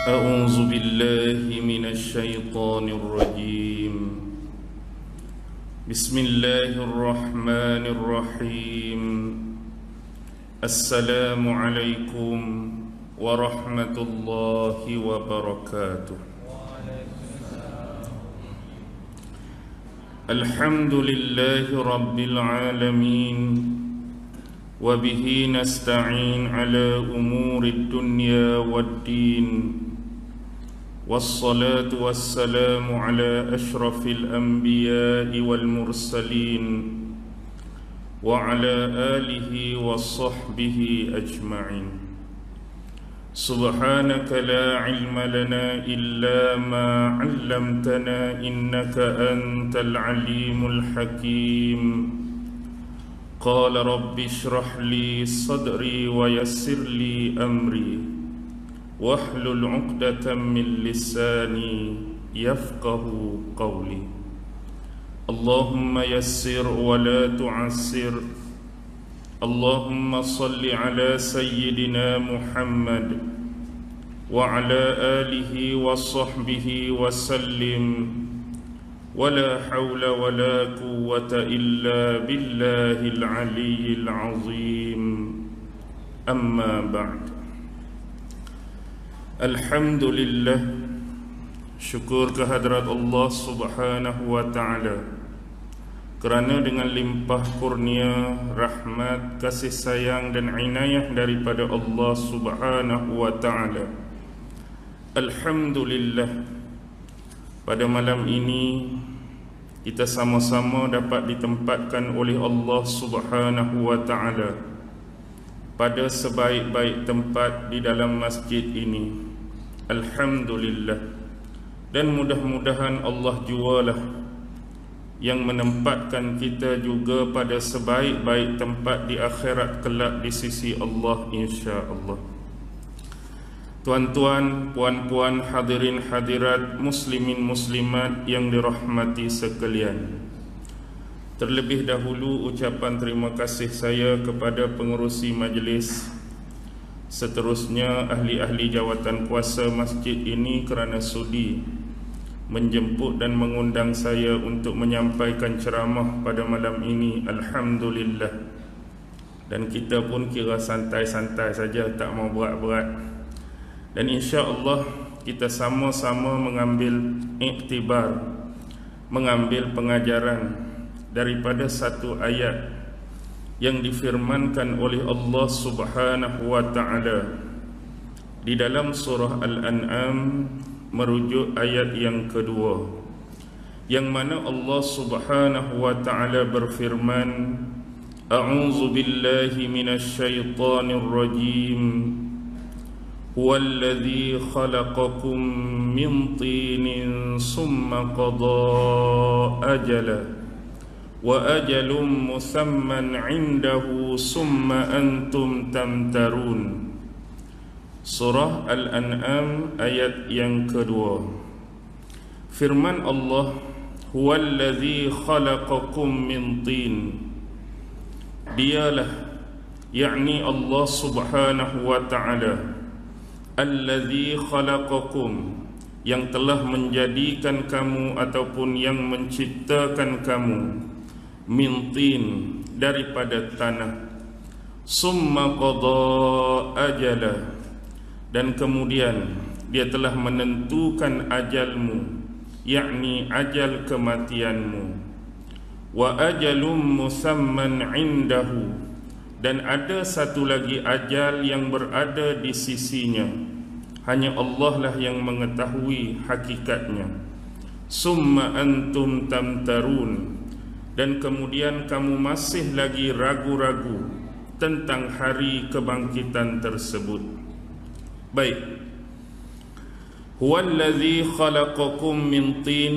أعوذ بالله من الشيطان الرجيم. بسم الله الرحمن الرحيم. السلام عليكم ورحمة الله وبركاته. الحمد لله رب العالمين، وبه نستعين على أمور الدنيا والدين، والصلاة والسلام على أشرف الأنبياء والمرسلين وعلى آله وصحبه أجمعين. سبحانك لا علم لنا إلا ما علمتنا إنك أنت العليم الحكيم. قال رب اشرح لي صدري ويسر لي أمري واحلل عقدة من لساني يفقه قولي. اللهم يسر ولا تعسر. اللهم صل على سيدنا محمد وعلى آله وصحبه وسلم، ولا حول ولا قوة إلا بالله العلي العظيم. أما بعد. Alhamdulillah, syukur kehadrat Allah Subhanahu wa ta'ala, kerana dengan limpah kurnia, rahmat, kasih sayang dan inayah daripada Allah Subhanahu wa ta'ala, alhamdulillah, pada malam ini kita sama-sama dapat ditempatkan oleh Allah Subhanahu wa ta'ala pada sebaik-baik tempat di dalam masjid ini. Alhamdulillah. Dan mudah-mudahan Allah jualah yang menempatkan kita juga pada sebaik-baik tempat di akhirat kelak di sisi Allah, insya-Allah. Tuan-tuan, puan-puan, hadirin hadirat, muslimin muslimat yang dirahmati sekalian, terlebih dahulu ucapan terima kasih saya kepada pengerusi majlis, seterusnya ahli-ahli jawatan kuasa masjid ini kerana sudi menjemput dan mengundang saya untuk menyampaikan ceramah pada malam ini. Alhamdulillah. Dan kita pun kira santai-santai saja, tak mau berat-berat. Dan insya-Allah kita sama-sama mengambil iktibar, mengambil pengajaran daripada satu ayat yang difirmankan oleh Allah Subhanahu wa ta'ala di dalam surah Al-An'am, merujuk ayat yang kedua, yang mana Allah Subhanahu wa ta'ala berfirman, A'udzu billahi minasyaitonir rajim. Huwallazi khalaqakum min tinin summa qadaa ajala wa ajalum musamman indahu summa antum tamtarun. Surah Al-An'am ayat yang kedua. Firman Allah, Huwallazi khalaqakum min tin. Dialah, yakni Allah Subhanahu wa ta'ala, Allazi khalaqakum, yang telah menjadikan kamu ataupun yang menciptakan kamu, min tin, daripada tanah, summa qada ajala, dan kemudian dia telah menentukan ajalmu, yakni ajal kematianmu, wa ajalum musamman indahu, dan ada satu lagi ajal yang berada di sisinya, hanya Allah lah yang mengetahui hakikatnya. Summa antum tamtarun, dan kemudian kamu masih lagi ragu-ragu tentang hari kebangkitan tersebut. Baik. Huwallazi khalaqakum min tin.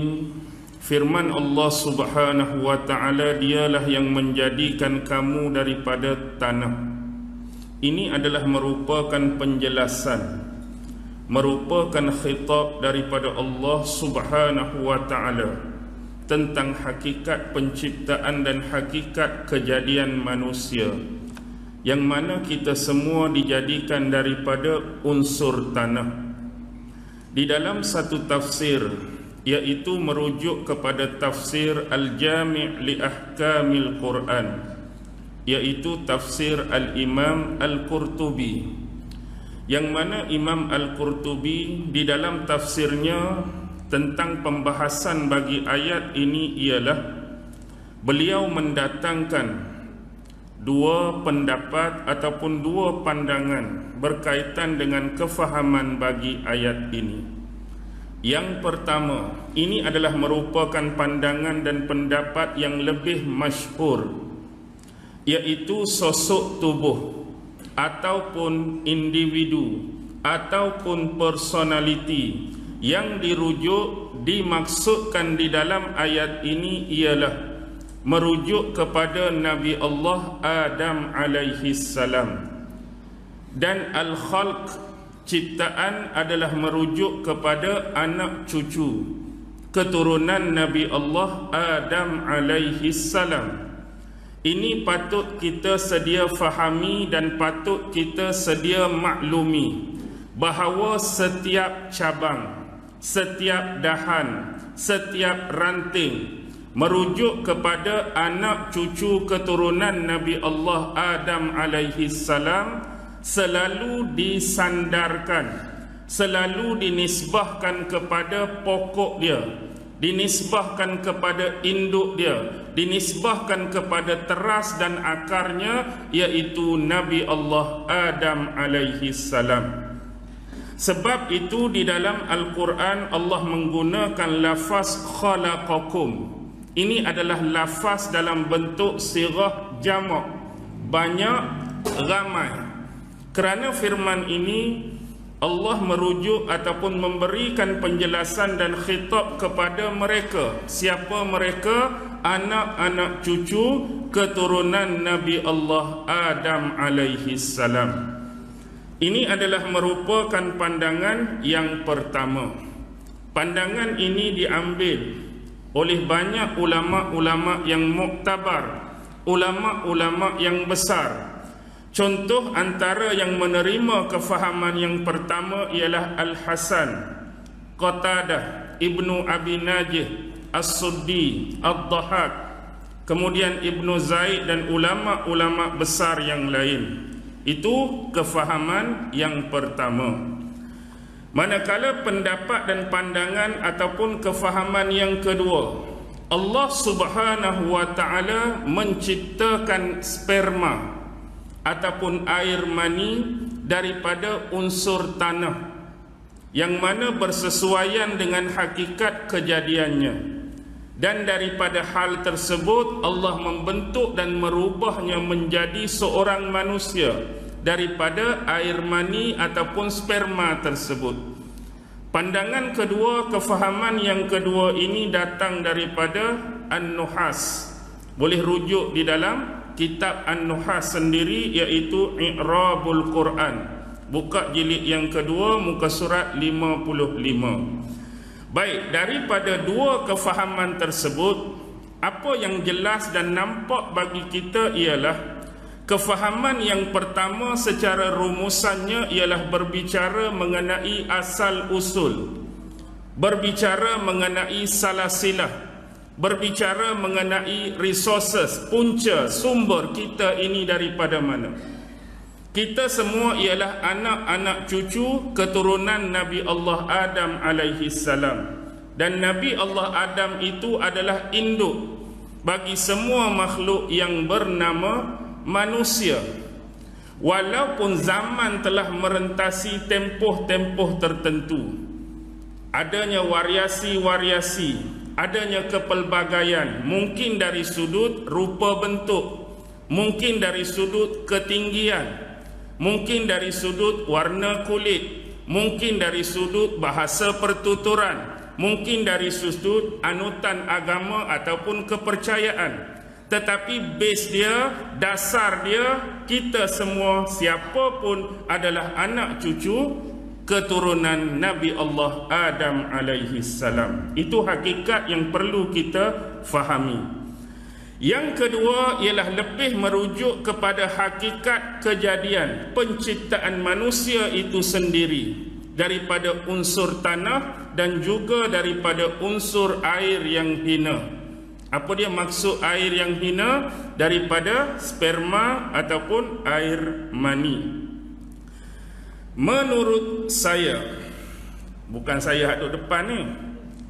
Firman Allah Subhanahu wa ta'ala, dialah yang menjadikan kamu daripada tanah. Ini adalah merupakan penjelasan, merupakan khitab daripada Allah Subhanahu wa ta'ala tentang hakikat penciptaan dan hakikat kejadian manusia, yang mana kita semua dijadikan daripada unsur tanah. Di dalam satu tafsir, yaitu merujuk kepada tafsir Al-Jami' li Ahkamil Quran, yaitu tafsir Al-Imam Al-Qurtubi, yang mana Imam Al-Qurtubi di dalam tafsirnya tentang pembahasan bagi ayat ini ialah beliau mendatangkan dua pendapat ataupun dua pandangan berkaitan dengan kefahaman bagi ayat ini. Yang pertama, ini adalah merupakan pandangan dan pendapat yang lebih masyhur, yaitu sosok tubuh ataupun individu ataupun personality yang dimaksudkan di dalam ayat ini ialah merujuk kepada Nabi Allah Adam alaihi salam, dan al-khalq, ciptaan, adalah merujuk kepada anak cucu keturunan Nabi Allah Adam alaihi salam. Ini patut kita sedia fahami dan patut kita sedia maklumi bahawa setiap cabang, setiap dahan, setiap ranting merujuk kepada anak cucu keturunan Nabi Allah Adam alaihi salam, selalu disandarkan, selalu dinisbahkan kepada pokok dia, dinisbahkan kepada induk dia, dinisbahkan kepada teras dan akarnya, yaitu Nabi Allah Adam alaihi salam. Sebab itu di dalam Al-Quran Allah menggunakan lafaz khalaqakum. Ini adalah lafaz dalam bentuk sirah jamak, banyak, ramai. Kerana firman ini Allah merujuk ataupun memberikan penjelasan dan khitab kepada mereka. Siapa mereka? Anak-anak cucu keturunan Nabi Allah Adam alaihi salam. Ini adalah merupakan pandangan yang pertama. Pandangan ini diambil oleh banyak ulama-ulama yang muktabar, ulama-ulama yang besar. Contoh antara yang menerima kefahaman yang pertama ialah Al-Hasan, Qatadah, Ibnu Abi Najih, As-Suddi, Ad-Dhahak, kemudian Ibnu Zaid dan ulama-ulama besar yang lain. Itu kefahaman yang pertama. Manakala pendapat dan pandangan ataupun kefahaman yang kedua, Allah Subhanahu wa taala menciptakan sperma ataupun air mani daripada unsur tanah, yang mana bersesuaian dengan hakikat kejadiannya. Dan daripada hal tersebut Allah membentuk dan merubahnya menjadi seorang manusia daripada air mani ataupun sperma tersebut. Pandangan kedua, kefahaman yang kedua ini datang daripada An-Nuhas. Boleh rujuk di dalam kitab An-Nuhas sendiri, iaitu I'rabul Quran. Buka jilid yang kedua, muka surat 55. Baik, daripada dua kefahaman tersebut, apa yang jelas dan nampak bagi kita ialah kefahaman yang pertama secara rumusannya ialah berbicara mengenai asal usul, berbicara mengenai salasilah, berbicara mengenai resources, punca, sumber kita ini daripada mana. Kita semua ialah anak-anak cucu keturunan Nabi Allah Adam alaihi salam. Dan Nabi Allah Adam itu adalah induk bagi semua makhluk yang bernama manusia. Walaupun zaman telah merentasi tempoh-tempoh tertentu, adanya variasi-variasi, adanya kepelbagaian, mungkin dari sudut rupa bentuk, mungkin dari sudut ketinggian, mungkin dari sudut warna kulit, mungkin dari sudut bahasa pertuturan, mungkin dari sudut anutan agama ataupun kepercayaan. Tetapi base dia, dasar dia, kita semua siapapun adalah anak cucu keturunan Nabi Allah Adam alaihi salam. Itu hakikat yang perlu kita fahami. Yang kedua ialah lebih merujuk kepada hakikat kejadian penciptaan manusia itu sendiri, daripada unsur tanah dan juga daripada unsur air yang hina. Apa dia maksud air yang hina? Daripada sperma ataupun air mani. Menurut saya, bukan saya duduk depan ni,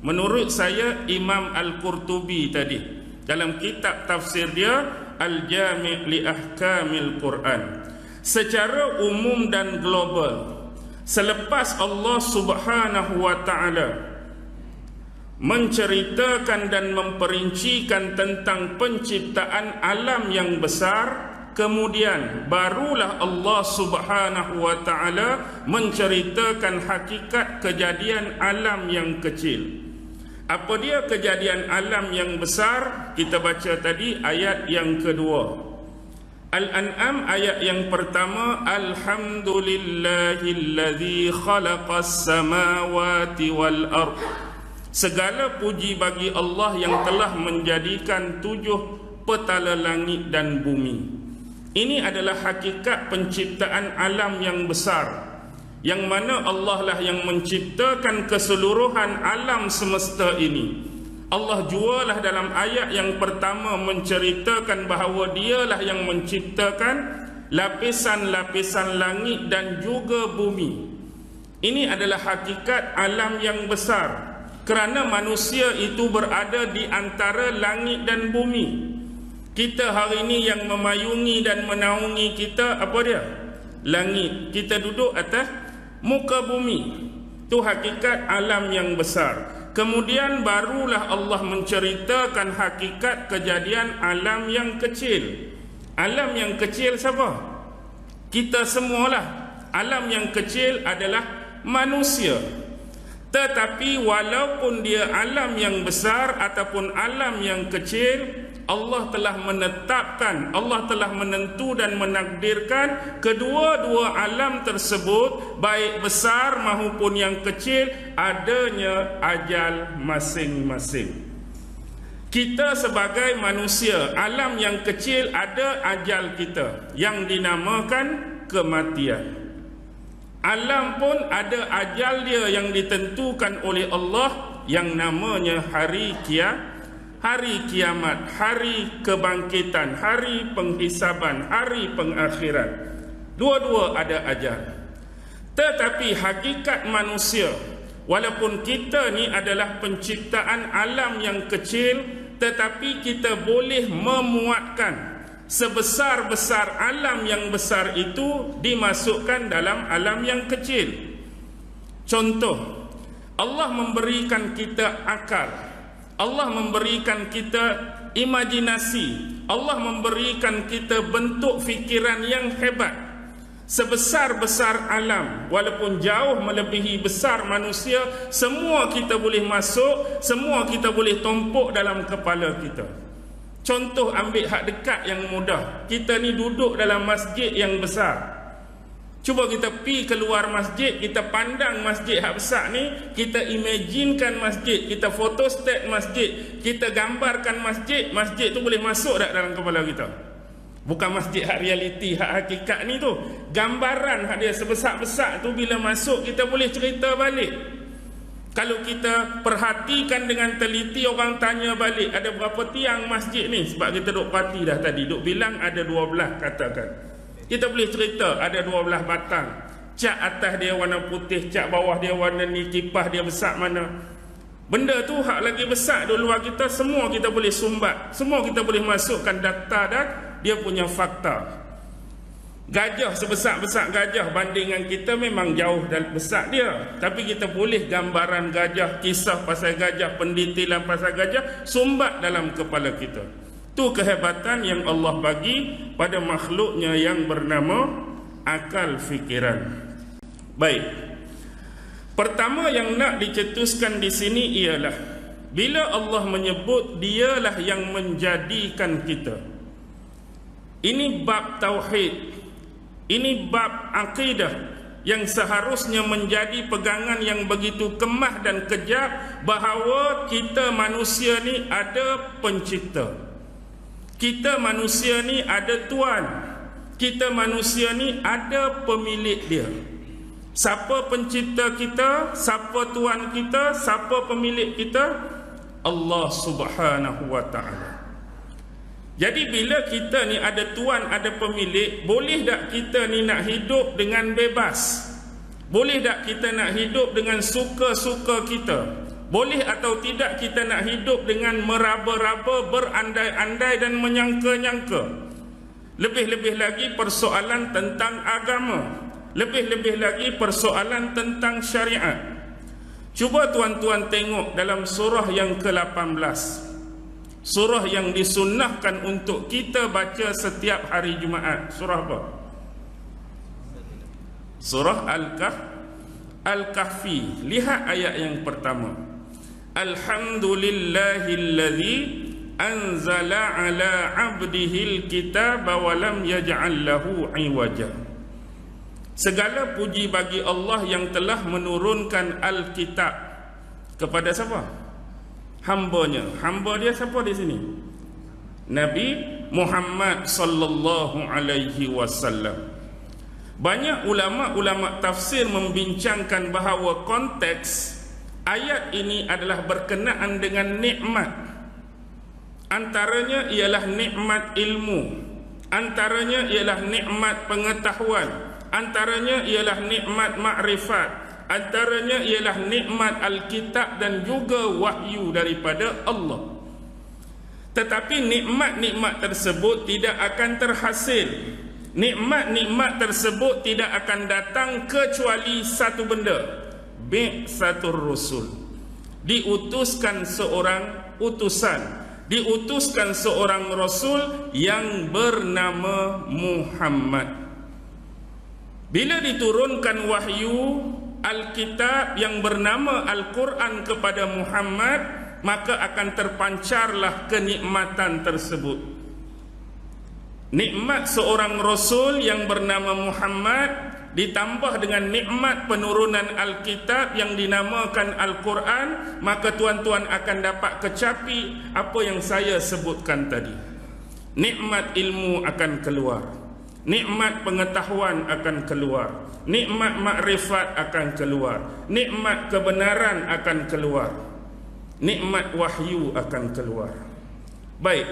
menurut saya Imam Al-Qurtubi tadi dalam kitab tafsir dia Al-Jami' li Ahkamil Quran, secara umum dan global, selepas Allah Subhanahu wa ta'ala menceritakan dan memperincikan tentang penciptaan alam yang besar, kemudian barulah Allah Subhanahu wa ta'ala menceritakan hakikat kejadian alam yang kecil. Apa dia kejadian alam yang besar? Kita baca tadi ayat yang kedua, Al-An'am ayat yang pertama, Alhamdulillahilladzi khalaqas samawati wal ardh. Segala puji bagi Allah yang telah menjadikan 7 petala langit dan bumi. Ini adalah hakikat penciptaan alam yang besar, yang mana Allah lah yang menciptakan keseluruhan alam semesta ini. Allah jualah dalam ayat yang pertama menceritakan bahawa dialah yang menciptakan lapisan-lapisan langit dan juga bumi. Ini adalah hakikat alam yang besar, kerana manusia itu berada di antara langit dan bumi. Kita hari ini yang memayungi dan menaungi kita apa dia? Langit. Kita duduk atas muka bumi. Itu hakikat alam yang besar. Kemudian barulah Allah menceritakan hakikat kejadian alam yang kecil. Alam yang kecil siapa? Kita semualah. Alam yang kecil adalah manusia. Tetapi walaupun dia alam yang besar ataupun alam yang kecil, Allah telah menetapkan, Allah telah menentu dan menakdirkan kedua-dua alam tersebut, baik besar maupun yang kecil, adanya ajal masing-masing. Kita sebagai manusia, alam yang kecil ada ajal kita yang dinamakan kematian. Alam pun ada ajal dia yang ditentukan oleh Allah yang namanya hari kiamat, hari kebangkitan, hari penghisaban, hari pengakhiran. Dua-dua ada ajal. Tetapi hakikat manusia, walaupun kita ni adalah penciptaan alam yang kecil, tetapi kita boleh memuatkan sebesar-besar alam yang besar itu dimasukkan dalam alam yang kecil. Contoh, Allah memberikan kita akal, Allah memberikan kita imajinasi, Allah memberikan kita bentuk fikiran yang hebat. Sebesar-besar alam, walaupun jauh melebihi besar manusia, semua kita boleh masuk, semua kita boleh tumpuk dalam kepala kita. Contoh ambil hak dekat yang mudah. Kita ni duduk dalam masjid yang besar. Cuba kita pi keluar masjid, kita pandang masjid hak besar ni, kita imaginekan masjid, kita photostat masjid, kita gambarkan masjid, masjid tu boleh masuk tak dalam kepala kita? Bukan masjid hak realiti, hak hakikat ni tu. Gambaran hak dia sebesar-besar tu bila masuk kita boleh cerita balik. Kalau kita perhatikan dengan teliti, orang tanya balik, ada berapa tiang masjid ni? Sebab kita duk parti dah tadi, duk bilang ada 12 katakan. Kita boleh cerita ada 12 batang. Cat atas dia warna putih, cat bawah dia warna ni, kipas dia besar mana. Benda tu hak lagi besar di luar kita, semua kita boleh sumbat. Semua kita boleh masukkan data dan dia punya fakta. Gajah sebesar-besar gajah bandingan kita memang jauh dan besar dia, tapi kita boleh gambaran gajah, kisah pasal gajah, pendetilan pasal gajah sumbat dalam kepala kita. Itu kehebatan yang Allah bagi pada makhluknya yang bernama akal fikiran. Baik. Pertama yang nak dicetuskan di sini ialah bila Allah menyebut dialah yang menjadikan kita. Ini bab tauhid. Ini bab akidah yang seharusnya menjadi pegangan yang begitu kemah dan kejap bahawa kita manusia ni ada pencipta. Kita manusia ni ada Tuan. Kita manusia ni ada pemilik dia. Siapa pencipta kita? Siapa Tuhan kita? Siapa pemilik kita? Allah Subhanahu wa ta'ala. Jadi bila kita ni ada Tuhan, ada pemilik, boleh tak kita ni nak hidup dengan bebas? Boleh tak kita nak hidup dengan suka-suka kita? Boleh atau tidak kita nak hidup dengan meraba-raba, berandai-andai dan menyangka-nyangka? Lebih-lebih lagi persoalan tentang agama. Lebih-lebih lagi persoalan tentang syariat. Cuba tuan-tuan tengok dalam surah yang ke-18. Surah yang disunnahkan untuk kita baca setiap hari Jumaat. Surah apa? Surah Al-Kahfi. Lihat ayat yang pertama. Alhamdulillahilladzi anzala ala abdihil kitaba wa lam yaj'al lahu iwaja. Segala puji bagi Allah yang telah menurunkan Alkitab kepada siapa? Hambanya. Hamba dia siapa di sini? Nabi Muhammad sallallahu alaihi wasallam. Banyak ulama-ulama tafsir membincangkan bahawa konteks ayat ini adalah berkenaan dengan nikmat. Antaranya ialah nikmat ilmu, antaranya ialah nikmat pengetahuan, antaranya ialah nikmat makrifat, antaranya ialah nikmat Alkitab dan juga wahyu daripada Allah. Tetapi nikmat-nikmat tersebut tidak akan terhasil. Nikmat-nikmat tersebut tidak akan datang kecuali satu benda, bi'satur rusul. Diutuskan seorang utusan, diutuskan seorang rasul yang bernama Muhammad. Bila diturunkan wahyu Alkitab yang bernama Al-Quran kepada Muhammad, maka akan terpancarlah kenikmatan tersebut. Nikmat seorang rasul yang bernama Muhammad ditambah dengan nikmat penurunan Alkitab yang dinamakan Al-Quran, maka tuan-tuan akan dapat kecapi apa yang saya sebutkan tadi. Nikmat ilmu akan keluar, nikmat pengetahuan akan keluar, nikmat makrifat akan keluar, nikmat kebenaran akan keluar, nikmat wahyu akan keluar. Baik,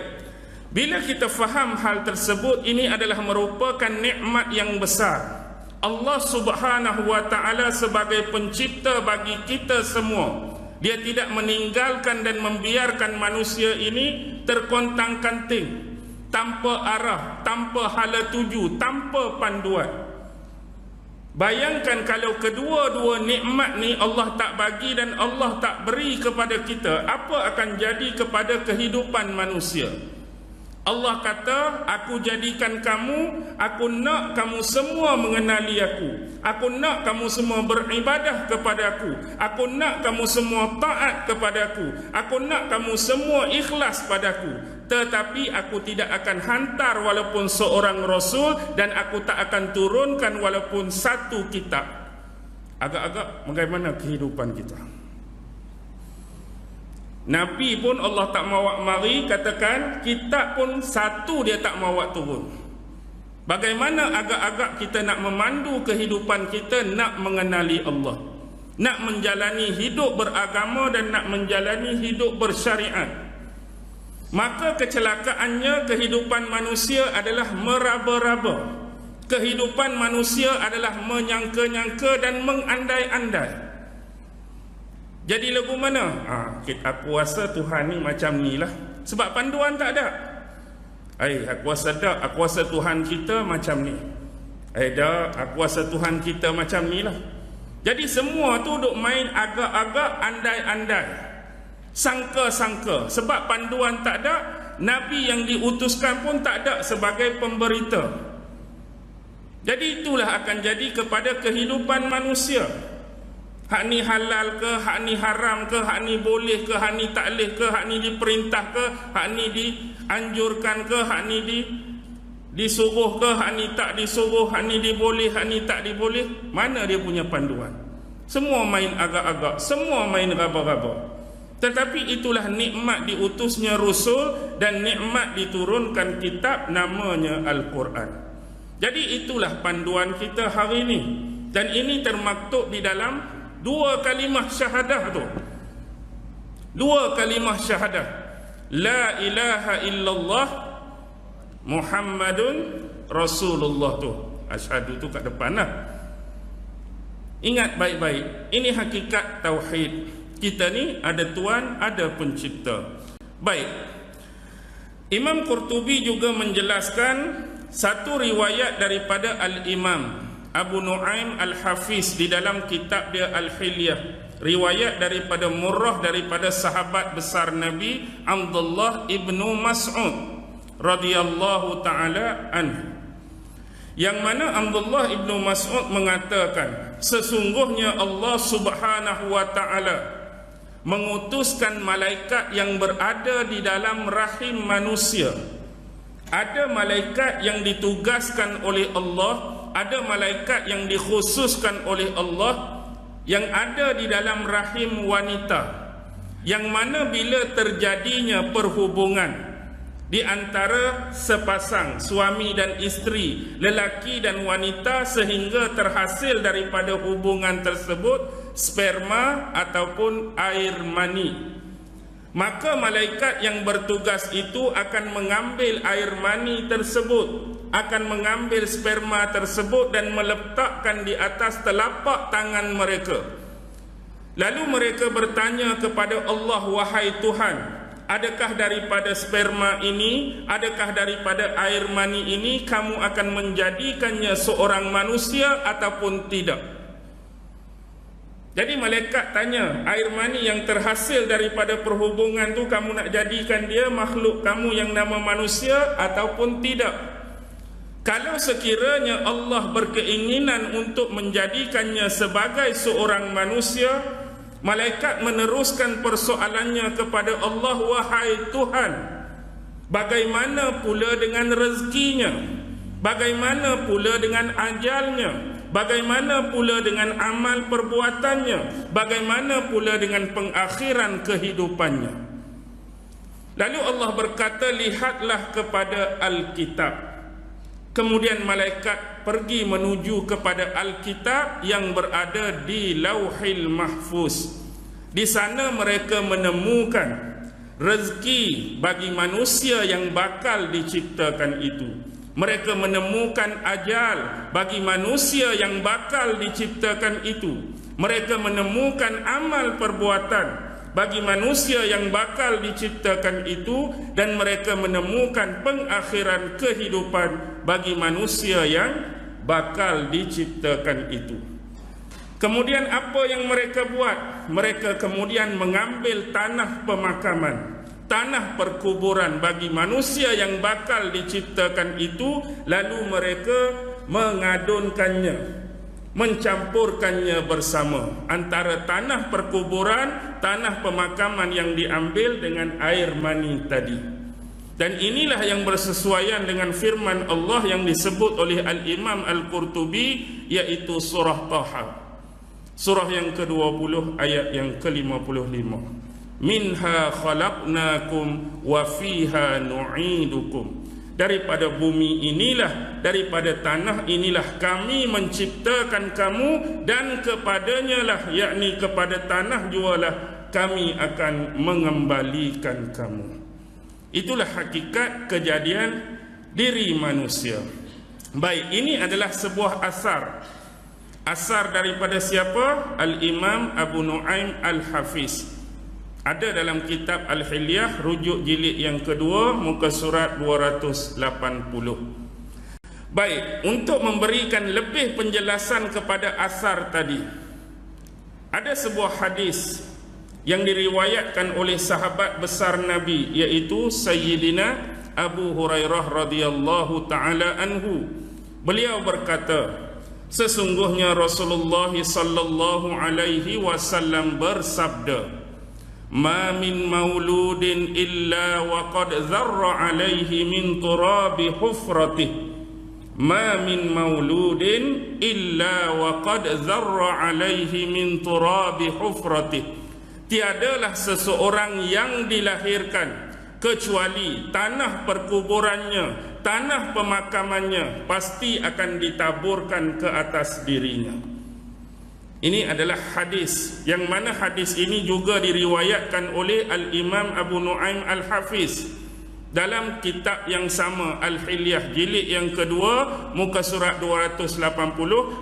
bila kita faham hal tersebut, ini adalah merupakan nikmat yang besar. Allah Subhanahu wa ta'ala sebagai pencipta bagi kita semua, Dia tidak meninggalkan dan membiarkan manusia ini terkontang-kanting, tanpa arah, tanpa hala tuju, tanpa panduan. Bayangkan kalau kedua-dua nikmat ni Allah tak bagi dan Allah tak beri kepada kita, apa akan jadi kepada kehidupan manusia? Allah kata, aku jadikan kamu, aku nak kamu semua mengenali aku nak kamu semua beribadah kepada aku nak kamu semua taat kepada aku nak kamu semua ikhlas padaku. Tetapi aku tidak akan hantar walaupun seorang rasul, dan aku tak akan turunkan walaupun satu kitab. Agak-agak bagaimana kehidupan kita? Nabi pun Allah tak mahu mari, katakan kitab pun satu dia tak mahu turun. Bagaimana agak-agak kita nak memandu kehidupan kita, nak mengenali Allah, nak menjalani hidup beragama dan nak menjalani hidup bersyariat? Maka kecelakaannya kehidupan manusia adalah meraba-raba. Kehidupan manusia adalah menyangka-nyangka dan mengandai-andai. Jadi lagu mana? Aku rasa Tuhan ni macam ni lah. Sebab panduan tak ada. Aku rasa tak, aku rasa Tuhan kita macam ni. Dah, aku rasa Tuhan kita macam ni lah. Jadi semua tu duk main agak-agak, andai-andai, sangka-sangka. Sebab panduan tak ada, Nabi yang diutuskan pun tak ada sebagai pemberita. Jadi itulah akan jadi kepada kehidupan manusia. Hak ni halal ke, hak ni haram ke, hak ni boleh ke, hak ni tak boleh ke, hak ni diperintah ke, hak ni dianjurkan ke, hak ni disuruh ke, hak ni tak disuruh, hak ni diboleh, hak ni tak diboleh. Mana dia punya panduan? Semua main agak-agak, semua main raba-raba. Tetapi itulah nikmat diutusnya Rasul dan nikmat diturunkan kitab namanya Al-Quran. Jadi itulah panduan kita hari ini. Dan ini termaktub di dalam dua kalimah syahadah tu. Dua kalimah syahadah. La ilaha illallah Muhammadun Rasulullah tu. Asyhadu tu kat depan lah. Ingat baik-baik, ini hakikat tauhid. Kita ni ada Tuhan, ada pencipta. Baik. Imam Qurtubi juga menjelaskan satu riwayat daripada Al-Imam Abu Nu'aim Al-Hafiz di dalam kitab dia Al-Hilyah. Riwayat daripada Murrah, daripada sahabat besar Nabi Abdullah ibnu Mas'ud radhiyallahu ta'ala anhu. Yang mana Abdullah ibnu Mas'ud mengatakan, sesungguhnya Allah subhanahu wa ta'ala mengutuskan malaikat yang berada di dalam rahim manusia. Ada malaikat yang ditugaskan oleh Allah, ada malaikat yang dikhususkan oleh Allah yang ada di dalam rahim wanita, yang mana bila terjadinya perhubungan di antara sepasang suami dan isteri, lelaki dan wanita, sehingga terhasil daripada hubungan tersebut sperma ataupun air mani, maka malaikat yang bertugas itu akan mengambil air mani tersebut, akan mengambil sperma tersebut dan meletakkan di atas telapak tangan mereka. Lalu mereka bertanya kepada Allah, wahai Tuhan, adakah daripada sperma ini, adakah daripada air mani ini kamu akan menjadikannya seorang manusia ataupun tidak? Jadi malaikat tanya, air mani yang terhasil daripada perhubungan tu kamu nak jadikan dia makhluk kamu yang nama manusia ataupun tidak? Kalau sekiranya Allah berkeinginan untuk menjadikannya sebagai seorang manusia, malaikat meneruskan persoalannya kepada Allah, wahai Tuhan, bagaimana pula dengan rezekinya? Bagaimana pula dengan ajalnya? Bagaimana pula dengan amal perbuatannya? Bagaimana pula dengan pengakhiran kehidupannya? Lalu Allah berkata, lihatlah kepada Alkitab. Kemudian malaikat pergi menuju kepada Alkitab yang berada di Lauhil Mahfuz. Di sana mereka menemukan rezeki bagi manusia yang bakal diciptakan itu. Mereka menemukan ajal bagi manusia yang bakal diciptakan itu. Mereka menemukan amal perbuatan bagi manusia yang bakal diciptakan itu, dan mereka menemukan pengakhiran kehidupan bagi manusia yang bakal diciptakan itu. Kemudian apa yang mereka buat? Mereka kemudian mengambil tanah pemakaman, tanah perkuburan bagi manusia yang bakal diciptakan itu, lalu mereka mengadunkannya, mencampurkannya bersama antara tanah perkuburan, tanah pemakaman yang diambil dengan air mani tadi. Dan inilah yang bersesuaian dengan firman Allah yang disebut oleh Al-Imam Al-Qurtubi, yaitu surah Taha, surah yang ke-20 ayat yang ke-55. Minha khalaqnakum wa fiha nu'idukum. Daripada bumi inilah, daripada tanah inilah kami menciptakan kamu, dan kepadanya lah, yakni kepada tanah jualah kami akan mengembalikan kamu. Itulah hakikat kejadian diri manusia. Baik, ini adalah sebuah asar. Asar daripada siapa? Al-Imam Abu Nu'aim Al-Hafiz. Ada dalam kitab Al-Hilyah, rujuk jilid yang kedua, muka surat 280. Baik, untuk memberikan lebih penjelasan kepada asar tadi, ada sebuah hadis yang diriwayatkan oleh sahabat besar Nabi, yaitu Sayyidina Abu Hurairah radhiyallahu ta'ala anhu. Beliau berkata, sesungguhnya Rasulullah sallallahu alaihi wasallam bersabda, ma min mauludin illa wa qad dharra alaihi min turabi hufratih. Ma min mauludin illa wa qad dharra alaihi min turabi hufratih. Tiadalah seseorang yang dilahirkan kecuali tanah perkuburannya, tanah pemakamannya pasti akan ditaburkan ke atas dirinya. Ini adalah hadis, yang mana hadis ini juga diriwayatkan oleh Al-Imam Abu Nu'aim Al-Hafiz dalam kitab yang sama, Al-Hilyah jilid yang kedua, muka surat 280,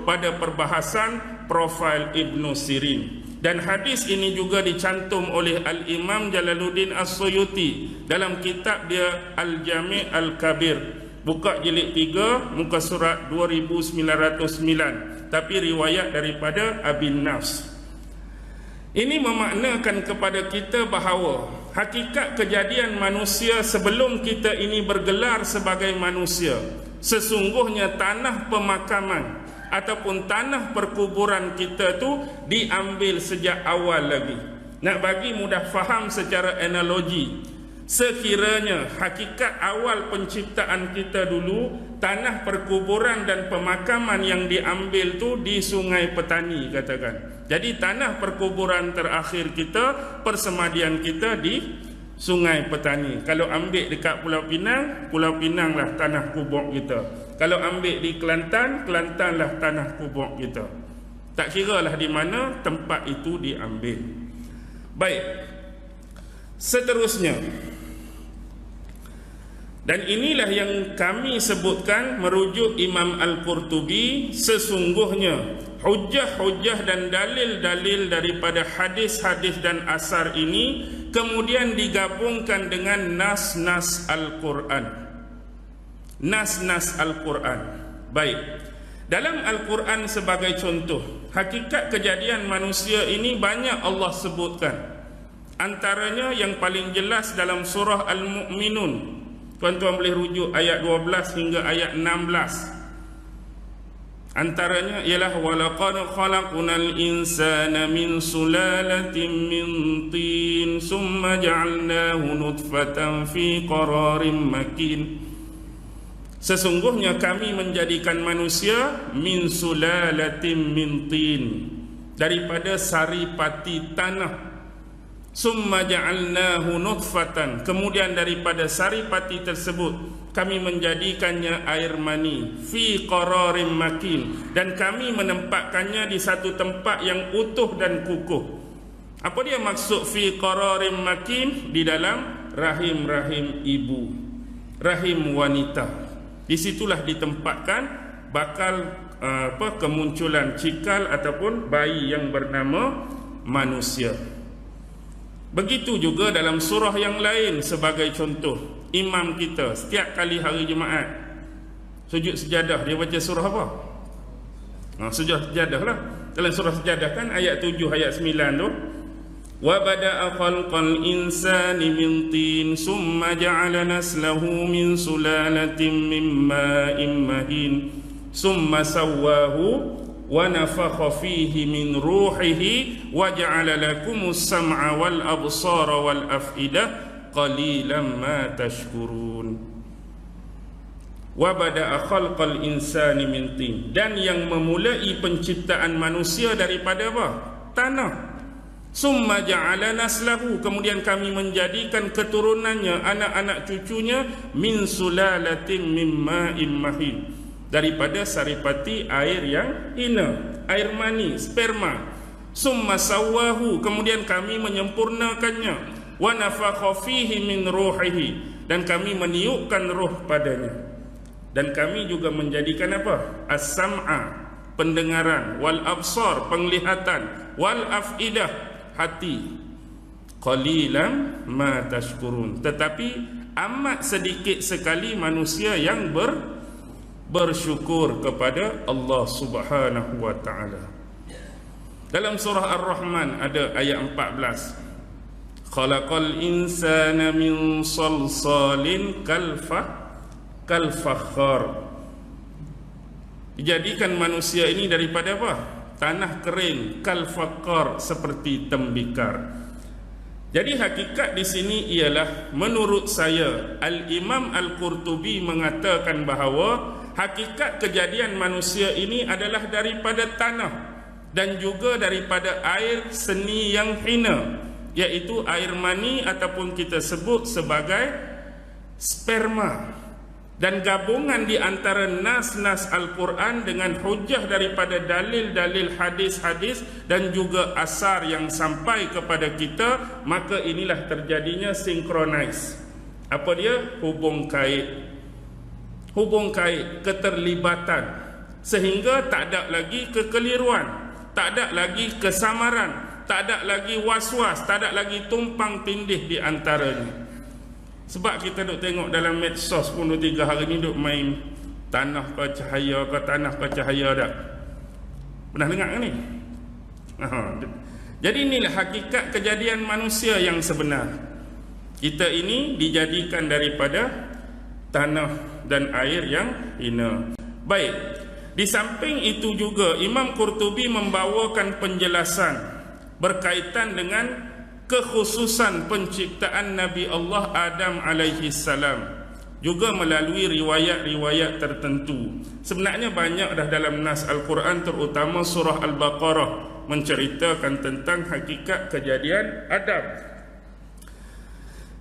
pada perbahasan profil Ibnu Sirin. Dan hadis ini juga dicantum oleh Al-Imam Jalaluddin As-Suyuti dalam kitab dia Al-Jami' Al-Kabir, buka jilid 3, muka surat 2909, tapi riwayat daripada Abin Nafs. Ini memaknakan kepada kita bahawa hakikat kejadian manusia sebelum kita ini bergelar sebagai manusia, sesungguhnya tanah pemakaman ataupun tanah perkuburan kita tu diambil sejak awal lagi. Nak bagi mudah faham secara analogi, sekiranya hakikat awal penciptaan kita dulu, tanah perkuburan dan pemakaman yang diambil tu di Sungai Petani katakan. Jadi tanah perkuburan terakhir kita, persemadian kita di Sungai Petani. Kalau ambil dekat Pulau Pinang lah tanah kubur kita. Kalau ambil di Kelantan, Kelantan lah tanah kubur kita. Tak kira lah di mana tempat itu diambil. Baik, seterusnya, dan inilah yang kami sebutkan merujuk Imam Al-Qurtubi, sesungguhnya hujah-hujah dan dalil-dalil daripada hadis-hadis dan asar ini kemudian digabungkan dengan nas-nas Al-Quran. Nas-nas Al-Quran. Baik, dalam Al-Quran sebagai contoh, hakikat kejadian manusia ini banyak Allah sebutkan. Antaranya yang paling jelas dalam surah Al-Mu'minun. Tuan-tuan boleh rujuk ayat 12 hingga ayat 16. Antaranya ialah walaqad khalaqnal insana min sulalatin min tin summa ja'alnahu nutfatan fi qararin makin. Sesungguhnya kami menjadikan manusia min sulalatin min tin, daripada saripati tanah. Summa ja'alnahu nutfatan, kemudian daripada saripati tersebut kami menjadikannya air mani, fi qararin makin, dan kami menempatkannya di satu tempat yang utuh dan kukuh. Apa dia maksud fi qararin makin? Di dalam rahim ibu, rahim wanita. Di situlah ditempatkan bakal kemunculan cikal ataupun bayi yang bernama manusia. Begitu juga dalam surah yang lain. Sebagai contoh, imam kita setiap kali hari Jumaat sujud sejadah, dia baca surah apa? Sujud sejadah lah. Dalam surah sejadah kan ayat 7 ayat 9 tu, wa bada'a khalqal insani min tin summa ja'ala naslahu min sulalatin min ma'in mahin summa sawwahu wa nafakha fihi min ruhihi wa ja'ala lakumus sam'a wal absara wal af'idah qalilan ma tashkurun. Wa bada'a khalqal insani min tin, dan yang memulai penciptaan manusia daripada apa? Tanah. Summa ja'ala naslahu, kemudian kami menjadikan keturunannya, anak-anak cucunya, min sulalatin min ma'in mahin, daripada saripati air yang hina, air mani, sperma. Summa sawwahu, kemudian kami menyempurnakannya, wa nafakha fihi min ruhihi, dan kami meniupkan roh padanya. Dan kami juga menjadikan apa? As-sam'a, pendengaran, wal absar, penglihatan, wal af'idah, hati. Qalilan ma tashkurun, tetapi amat sedikit sekali manusia yang bersyukur kepada Allah Subhanahu wa taala. Dalam surah Ar-Rahman ada ayat 14. Khalaqal insana min salsalin kalfakhar. Dijadikan manusia ini daripada apa? Tanah kering, kalfakhar, seperti tembikar. Jadi hakikat di sini ialah, menurut saya, Al-Imam Al-Qurtubi mengatakan bahawa hakikat kejadian manusia ini adalah daripada tanah dan juga daripada air seni yang hina, iaitu air mani ataupun kita sebut sebagai sperma. dan gabungan di antara nas-nas Al-Quran dengan hujah daripada dalil-dalil hadis-hadis dan juga asar yang sampai kepada kita, maka inilah terjadinya sinkronize. Apa dia? Hubung kait. Hubung kait, keterlibatan, sehingga tak ada lagi kekeliruan, tak ada lagi kesamaran, tak ada lagi was-was, tak ada lagi tumpang tindih di antaranya. Sebab kita duk tengok dalam medsos pun 2-3 hari ni duk main tanah ke cahaya ke tanah ke cahaya dah. Pernah dengar ke ni? Jadi inilah hakikat kejadian manusia yang sebenar. Kita ini dijadikan daripada tanah dan air yang hina. Baik, di samping itu juga Imam Qurtubi membawakan penjelasan berkaitan dengan kekhususan penciptaan Nabi Allah Adam alaihi salam, juga melalui riwayat-riwayat tertentu. Sebenarnya banyak dah dalam nas Al-Quran, terutama surah Al-Baqarah, menceritakan tentang hakikat kejadian Adam.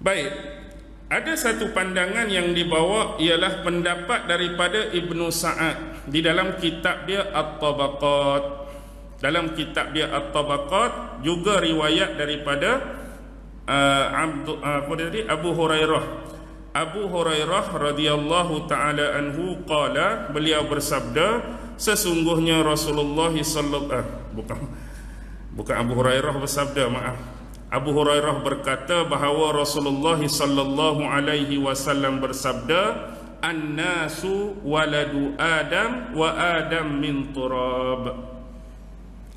Baik, ada satu pandangan yang dibawa ialah pendapat daripada Ibnu Sa'ad di dalam kitab dia At-Tabaqat. Dalam kitab dia At-Tabaqat juga riwayat daripada Abu Hurairah. Abu Hurairah radhiyallahu taala anhu qala, beliau bersabda, sesungguhnya Rasulullah bukan Abu Hurairah bersabda, maaf. Abu Hurairah berkata bahawa Rasulullah sallallahu alaihi wasallam bersabda, "An-nasu waladu Adam wa Adam min turab."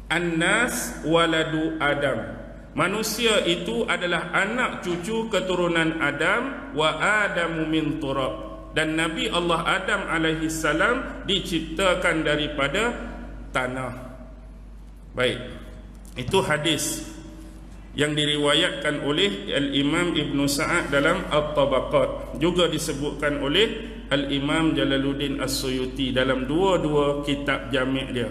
An-nas waladu Adam. Manusia itu adalah anak cucu keturunan Adam, wa Adamu min turab. Dan Nabi Allah Adam alaihi salam diciptakan daripada tanah. Baik. Itu hadis yang diriwayatkan oleh Al-Imam Ibn Sa'ad dalam At-Tabaqat, juga disebutkan oleh Al-Imam Jalaluddin As-Suyuti dalam dua-dua kitab jami' dia.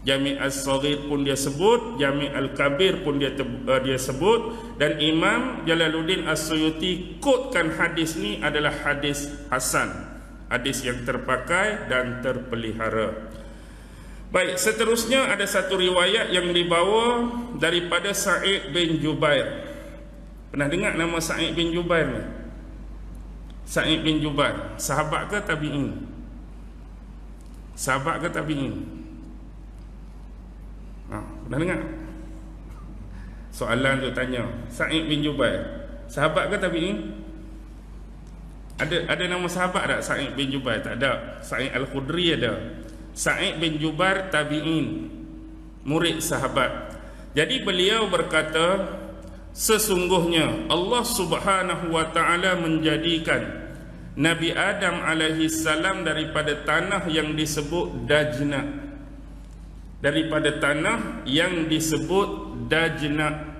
Jami' As-Saghir pun dia sebut, Jami' Al-Kabir pun dia sebut, dan Imam Jalaluddin As-Suyuti kutkan hadis ni adalah hadis hasan, hadis yang terpakai dan terpelihara. Baik, seterusnya ada satu riwayat yang dibawa daripada Sa'id bin Jubair. Pernah dengar nama Sa'id bin Jubair ni? Sa'id bin Jubair, sahabat ke tabi'in? Sahabat ke tabi'in? Pernah dengar? Soalan tu tanya, Sa'id bin Jubair, sahabat ke tabi'in? Ada nama sahabat tak Sa'id bin Jubair? Tak ada. Sa'id Al-Khudri ada. Sa'id bin Jubair tabi'in, murid sahabat. Jadi beliau berkata, sesungguhnya Allah Subhanahu wa taala menjadikan Nabi Adam alaihi salam daripada tanah yang disebut Dajna. Daripada tanah yang disebut Dajna.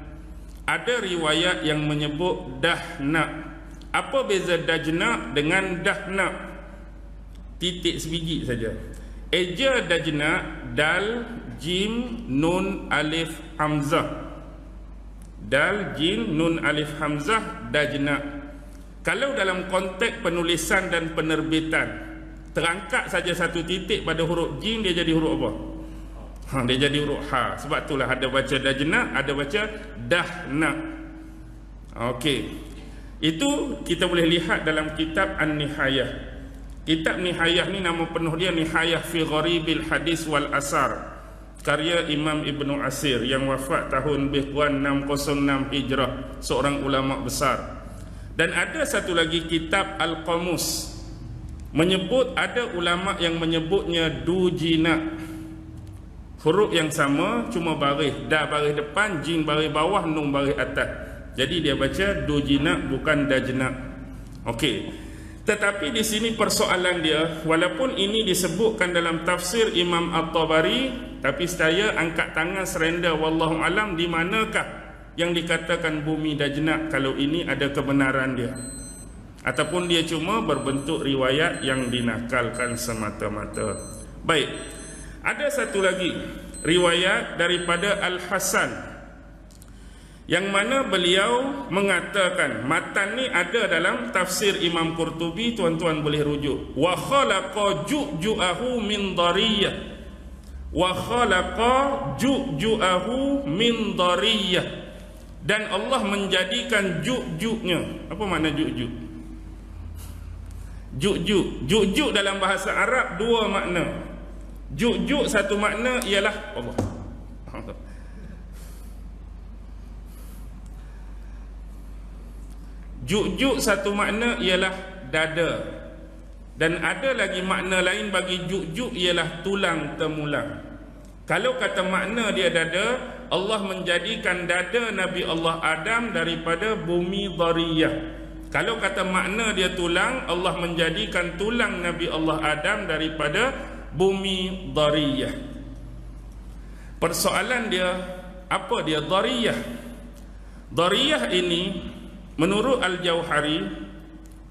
Ada riwayat yang menyebut Dahna. Apa beza Dajna dengan Dahna? Titik sebiji saja. Eja Dajna, dal, jim, nun, alif, hamzah. Dal, jim, nun, alif, hamzah, Dajna. Kalau dalam konteks penulisan dan penerbitan, terangkat saja satu titik pada huruf jim, dia jadi huruf apa? Dia jadi huruf ha. Sebab itulah ada baca Dajna, ada baca Dahna. Okey. Itu kita boleh lihat dalam kitab An-Nihayah. Kitab Nihayah ni nama penuh dia Nihayah fi Gharibil Hadis wal Asar, karya Imam Ibnu Asir yang wafat tahun lebih kurang 606 Hijrah, seorang ulama besar. Dan ada satu lagi kitab Al-Qamus, menyebut, ada ulama yang menyebutnya Dujina. Huruf yang sama, cuma baris, da baris depan, jim baris bawah, nun baris atas. Jadi dia baca Dujina bukan Dajna. Okey. Tetapi di sini persoalan dia, walaupun ini disebutkan dalam tafsir Imam At-Tabari, tapi saya angkat tangan serenda wallahu alam, di manakah yang dikatakan bumi Dajna kalau ini ada kebenaran dia, ataupun dia cuma berbentuk riwayat yang dinakalkan semata-mata. Baik. Ada satu lagi riwayat daripada Al-Hasan yang mana beliau mengatakan, matan ni ada dalam tafsir Imam Qurtubi, tuan-tuan boleh rujuk. Wa khalaqa ju'ju'ahu min dariyah. Wa khalaqa ju'ju'ahu min dariyah. Dan Allah menjadikan ju'ju'nya. Apa makna ju'ju'? Ju'ju'. Ju'ju' dalam bahasa Arab dua makna. Ju'ju' satu makna ialah Allah. Ju'ju' satu makna ialah dada. Dan ada lagi makna lain bagi ju'ju' ialah tulang temulang. Kalau kata makna dia dada, Allah menjadikan dada Nabi Allah Adam daripada bumi Dhariyah. Kalau kata makna dia tulang, Allah menjadikan tulang Nabi Allah Adam daripada bumi Dhariyah. Persoalan dia, apa dia Dhariyah? Dhariyah ini menurut Al-Jauhari,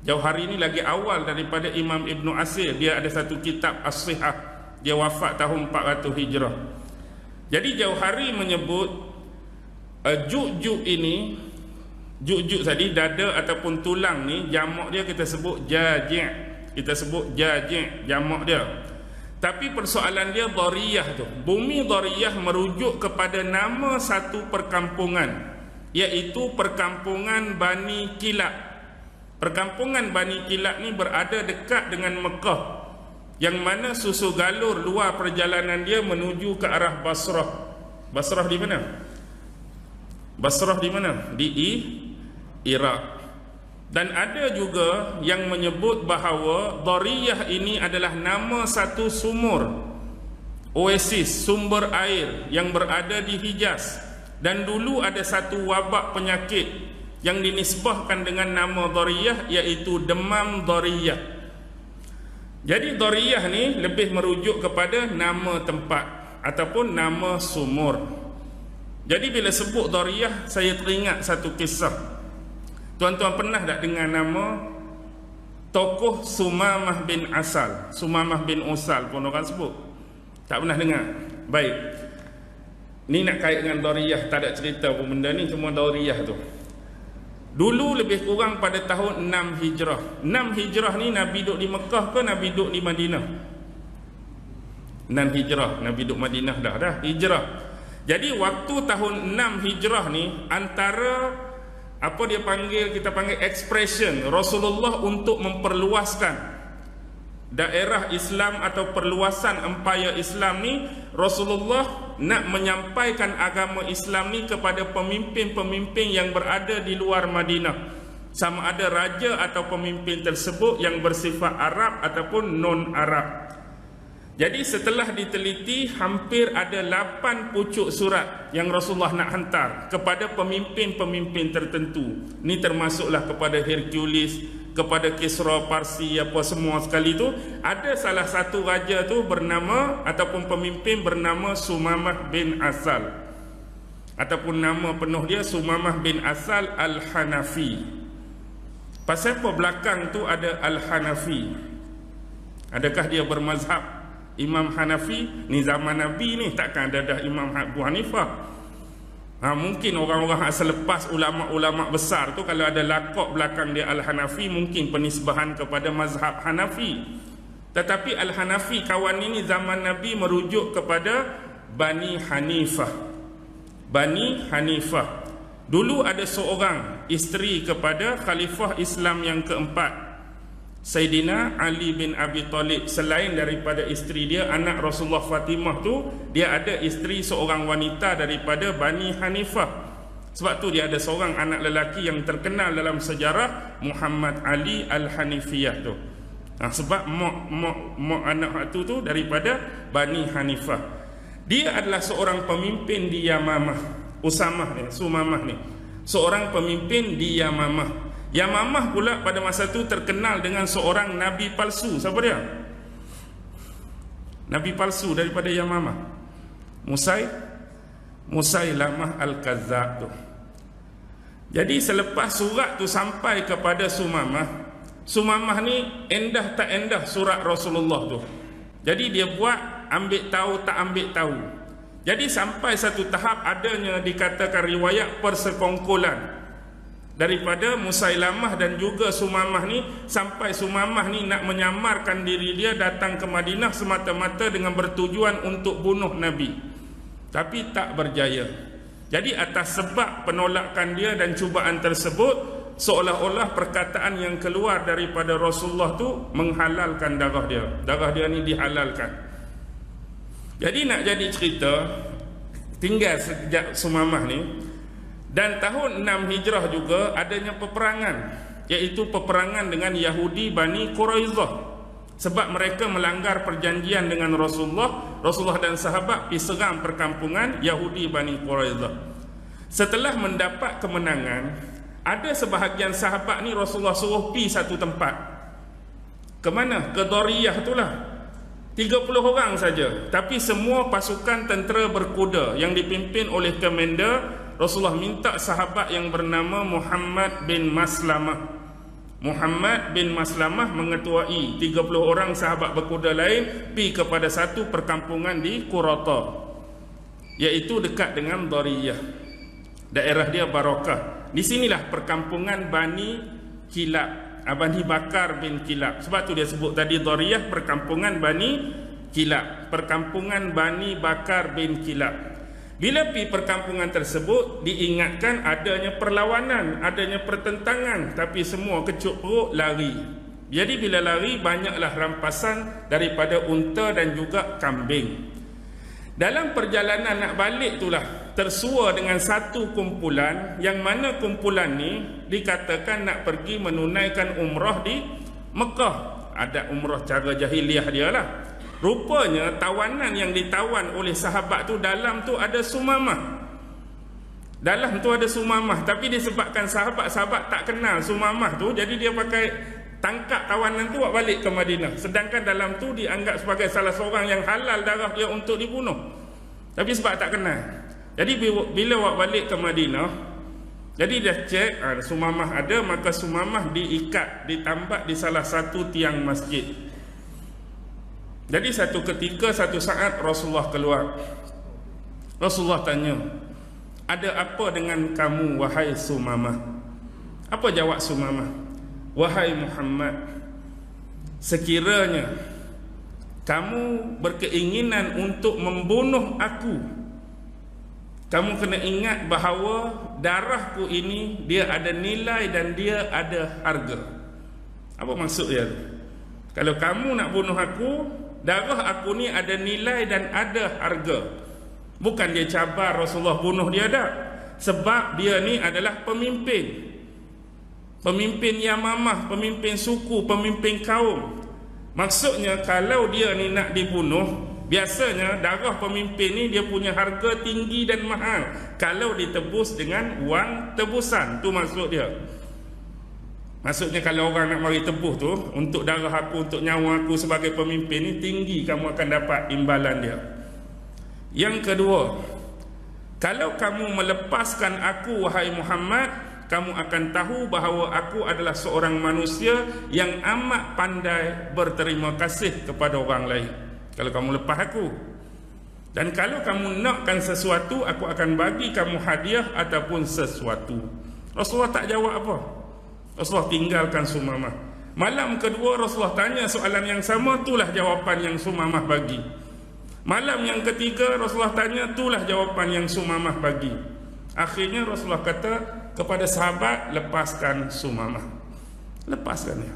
Jauhari ini lagi awal daripada Imam Ibn Asir. Dia ada satu kitab As-Sihah. Dia wafat tahun 400 Hijrah. Jadi Jauhari menyebut ju'ju' ini, ju'ju' tadi dada ataupun tulang ni, jamak dia kita sebut jaji'. Kita sebut jaji', jamak dia. Tapi persoalan dia Dhariyah tu. Bumi Dhariyah merujuk kepada nama satu perkampungan, iaitu perkampungan Bani Kilab. Perkampungan Bani Kilab ni berada dekat dengan Mekah, yang mana susu galur luar perjalanan dia menuju ke arah Basrah. Basrah di mana? Basrah di mana? Di Iraq. Dan ada juga yang menyebut bahawa Dhariyah ini adalah nama satu sumur, oasis, sumber air yang berada di Hijaz. Dan dulu ada satu wabak penyakit yang dinisbahkan dengan nama Dhariyah, iaitu demam Dhariyah. Jadi Dhariyah ni lebih merujuk kepada nama tempat ataupun nama sumur. Jadi bila sebut Dhariyah, saya teringat satu kisah. Tuan-tuan pernah tak dengar nama tokoh Sumamah bin Asal? Sumamah bin Usal pun orang sebut. Tak pernah dengar? Baik. Ni nak kait dengan Dhariyah, tak ada cerita pun benda ni, cuma Dhariyah tu. Dulu lebih kurang pada tahun 6 Hijrah. 6 Hijrah ni Nabi duduk di Mekah ke Nabi duduk di Madinah? 6 Hijrah, Nabi duduk Madinah dah Hijrah. Jadi waktu tahun 6 Hijrah ni, antara apa dia panggil, kita panggil expression Rasulullah untuk memperluaskan daerah Islam atau perluasan empayar Islam ni, Rasulullah nak menyampaikan agama Islam ni kepada pemimpin-pemimpin yang berada di luar Madinah, sama ada raja atau pemimpin tersebut yang bersifat Arab ataupun non-Arab. Jadi setelah diteliti, hampir ada 8 pucuk surat yang Rasulullah nak hantar kepada pemimpin-pemimpin tertentu. Ni termasuklah kepada Hercules, kepada Kisra Parsi, apa semua sekali tu. Ada salah satu raja tu bernama ataupun pemimpin bernama Sumamah bin Asal, ataupun nama penuh dia Sumamah bin Asal Al-Hanafi. Pasal apa belakang tu ada Al-Hanafi? Adakah dia bermazhab Imam Hanafi? Ni zaman Nabi ni, takkan ada dah Imam Abu Hanifah. Mungkin orang-orang selepas ulama-ulama besar tu, kalau ada lakop belakang dia Al-Hanafi, mungkin penisbahan kepada mazhab Hanafi. Tetapi Al-Hanafi kawan ini zaman Nabi merujuk kepada Bani Hanifah. Bani Hanifah. Dulu ada seorang isteri kepada Khalifah Islam yang keempat, Sayyidina Ali bin Abi Talib. Selain daripada isteri dia, anak Rasulullah Fatimah tu, dia ada isteri seorang wanita daripada Bani Hanifah. Sebab tu dia ada seorang anak lelaki yang terkenal dalam sejarah, Muhammad Ali Al-Hanifiyah tu. Sebab mak anak tu daripada Bani Hanifah. Dia adalah seorang pemimpin di Yamamah. Sumamah ni seorang pemimpin di Yamamah. Yamamah pula pada masa tu terkenal dengan seorang nabi palsu. Siapa dia? Nabi palsu daripada Yamamah, Musailamah Al-Kazzab tu. Jadi selepas surat tu sampai kepada Sumamah ni endah tak endah surat Rasulullah tu. Jadi dia buat ambil tahu tak ambil tahu. Jadi sampai satu tahap adanya dikatakan riwayat persekongkolan daripada Musailamah dan juga Sumamah ni, sampai Sumamah ni nak menyamarkan diri dia datang ke Madinah semata-mata dengan bertujuan untuk bunuh Nabi, tapi tak berjaya. Jadi atas sebab penolakan dia dan cubaan tersebut, seolah-olah perkataan yang keluar daripada Rasulullah tu menghalalkan darah dia. Darah dia ni dihalalkan. Jadi nak jadi cerita, tinggal sejak Sumamah ni, dan tahun 6 Hijrah juga adanya peperangan, iaitu peperangan dengan Yahudi Bani Quraizah, sebab mereka melanggar perjanjian dengan Rasulullah. Rasulullah dan sahabat pergi serang perkampungan Yahudi Bani Quraizah. Setelah mendapat kemenangan, ada sebahagian sahabat ni Rasulullah suruh pergi satu tempat. Ke mana? Ke Dariyah itulah. 30 orang saja, tapi semua pasukan tentera berkuda yang dipimpin oleh komander. Rasulullah minta sahabat yang bernama Muhammad bin Maslamah. Muhammad bin Maslamah mengetuai 30 orang sahabat berkuda lain pergi kepada satu perkampungan di Qurata, iaitu dekat dengan Dariyah. Daerah dia Barakah. Di sinilah perkampungan Bani Kilab, Bani Bakar bin Kilab. Sebab tu dia sebut tadi Dariyah, perkampungan Bani Kilab, perkampungan Bani Bakar bin Kilab. Bila pergi perkampungan tersebut, diingatkan adanya perlawanan, adanya pertentangan, tapi semua kecut perut lari. Jadi bila lari, banyaklah rampasan daripada unta dan juga kambing. Dalam perjalanan nak balik itulah tersua dengan satu kumpulan, yang mana kumpulan ni dikatakan nak pergi menunaikan umrah di Mekah. Ada umrah cara jahiliah dia lah. Rupanya tawanan yang ditawan oleh sahabat tu, dalam tu ada Sumamah. Dalam tu ada Sumamah, tapi disebabkan sahabat-sahabat tak kenal Sumamah tu, jadi dia pakai tangkap tawanan tu buat balik ke Madinah. Sedangkan dalam tu dianggap sebagai salah seorang yang halal darah dia untuk dibunuh, tapi sebab tak kenal. Jadi bila buat balik ke Madinah, jadi dia cek Sumamah ada, maka Sumamah diikat, ditambak di salah satu tiang masjid. Jadi satu ketika, satu saat Rasulullah keluar. Rasulullah tanya, ada apa dengan kamu wahai Sumamah? Apa jawab Sumamah? Wahai Muhammad, sekiranya kamu berkeinginan untuk membunuh aku, kamu kena ingat bahawa darahku ini dia ada nilai dan dia ada harga. Apa maksud dia? Kalau kamu nak bunuh aku, darah aku ni ada nilai dan ada harga. Bukan dia cabar Rasulullah bunuh dia dah, sebab dia ni adalah pemimpin, pemimpin Yamamah, pemimpin suku, pemimpin kaum. Maksudnya kalau dia ni nak dibunuh, biasanya darah pemimpin ni dia punya harga tinggi dan mahal kalau ditebus dengan wang tebusan. Tu maksud dia. Maksudnya kalau orang nak mari tebus tu, untuk darah aku, untuk nyawa aku sebagai pemimpin ni tinggi, kamu akan dapat imbalan dia. Yang kedua, kalau kamu melepaskan aku wahai Muhammad, kamu akan tahu bahawa aku adalah seorang manusia yang amat pandai berterima kasih kepada orang lain. Kalau kamu lepas aku, dan kalau kamu nakkan sesuatu, aku akan bagi kamu hadiah ataupun sesuatu. Rasulullah tak jawab apa. Rasulullah tinggalkan Sumamah. Malam kedua Rasulullah tanya soalan yang sama, itulah jawapan yang Sumamah bagi. Malam yang ketiga Rasulullah tanya, itulah jawapan yang Sumamah bagi. Akhirnya Rasulullah kata kepada sahabat, lepaskan Sumamah. Lepaskan dia.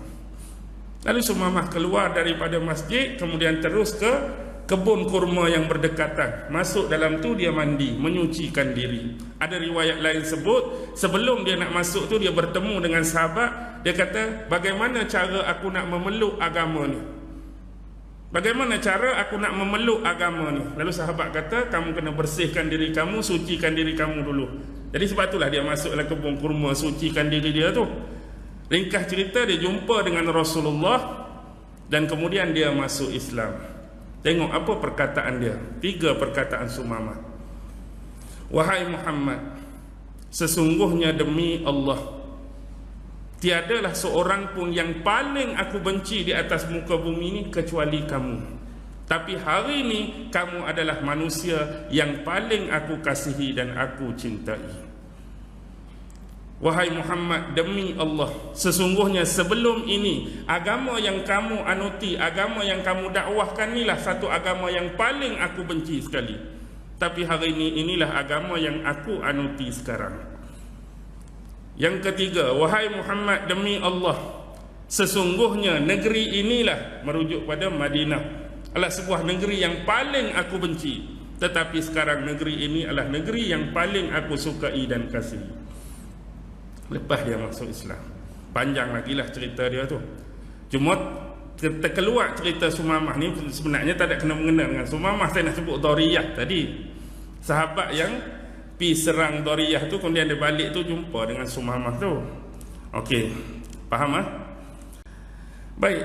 Lalu Sumamah keluar daripada masjid, kemudian terus ke kebun kurma yang berdekatan. Masuk dalam tu dia mandi, menyucikan diri. Ada riwayat lain sebut, sebelum dia nak masuk tu dia bertemu dengan sahabat. Dia kata, bagaimana cara aku nak memeluk agama ni? Bagaimana cara aku nak memeluk agama ni? Lalu sahabat kata, kamu kena bersihkan diri kamu, sucikan diri kamu dulu. Jadi sebab itulah dia masuk dalam kebun kurma, sucikan diri dia tu. Ringkas cerita, dia jumpa dengan Rasulullah dan kemudian dia masuk Islam. Tengok apa perkataan dia. 3 perkataan Sumamah. Wahai Muhammad, sesungguhnya demi Allah, tiadalah seorang pun yang paling aku benci di atas muka bumi ini kecuali kamu. Tapi hari ini kamu adalah manusia yang paling aku kasihi dan aku cintai. Wahai Muhammad, demi Allah, sesungguhnya sebelum ini agama yang kamu anuti, agama yang kamu dakwahkan inilah satu agama yang paling aku benci sekali. Tapi hari ini inilah agama yang aku anuti sekarang. Yang ketiga, wahai Muhammad, demi Allah, sesungguhnya negeri inilah, merujuk pada Madinah, adalah sebuah negeri yang paling aku benci. Tetapi sekarang negeri ini adalah negeri yang paling aku sukai dan kasihi. Lepas dia masuk Islam, panjang lagi lah cerita dia tu. Cuma terkeluar cerita Sumamah ni sebenarnya tak ada kena-mengena dengan Sumamah. Saya nak sebut Doriyah tadi, sahabat yang pi serang Doriyah tu, kemudian dia balik tu jumpa dengan Sumamah tu. Okey, faham ah? Baik.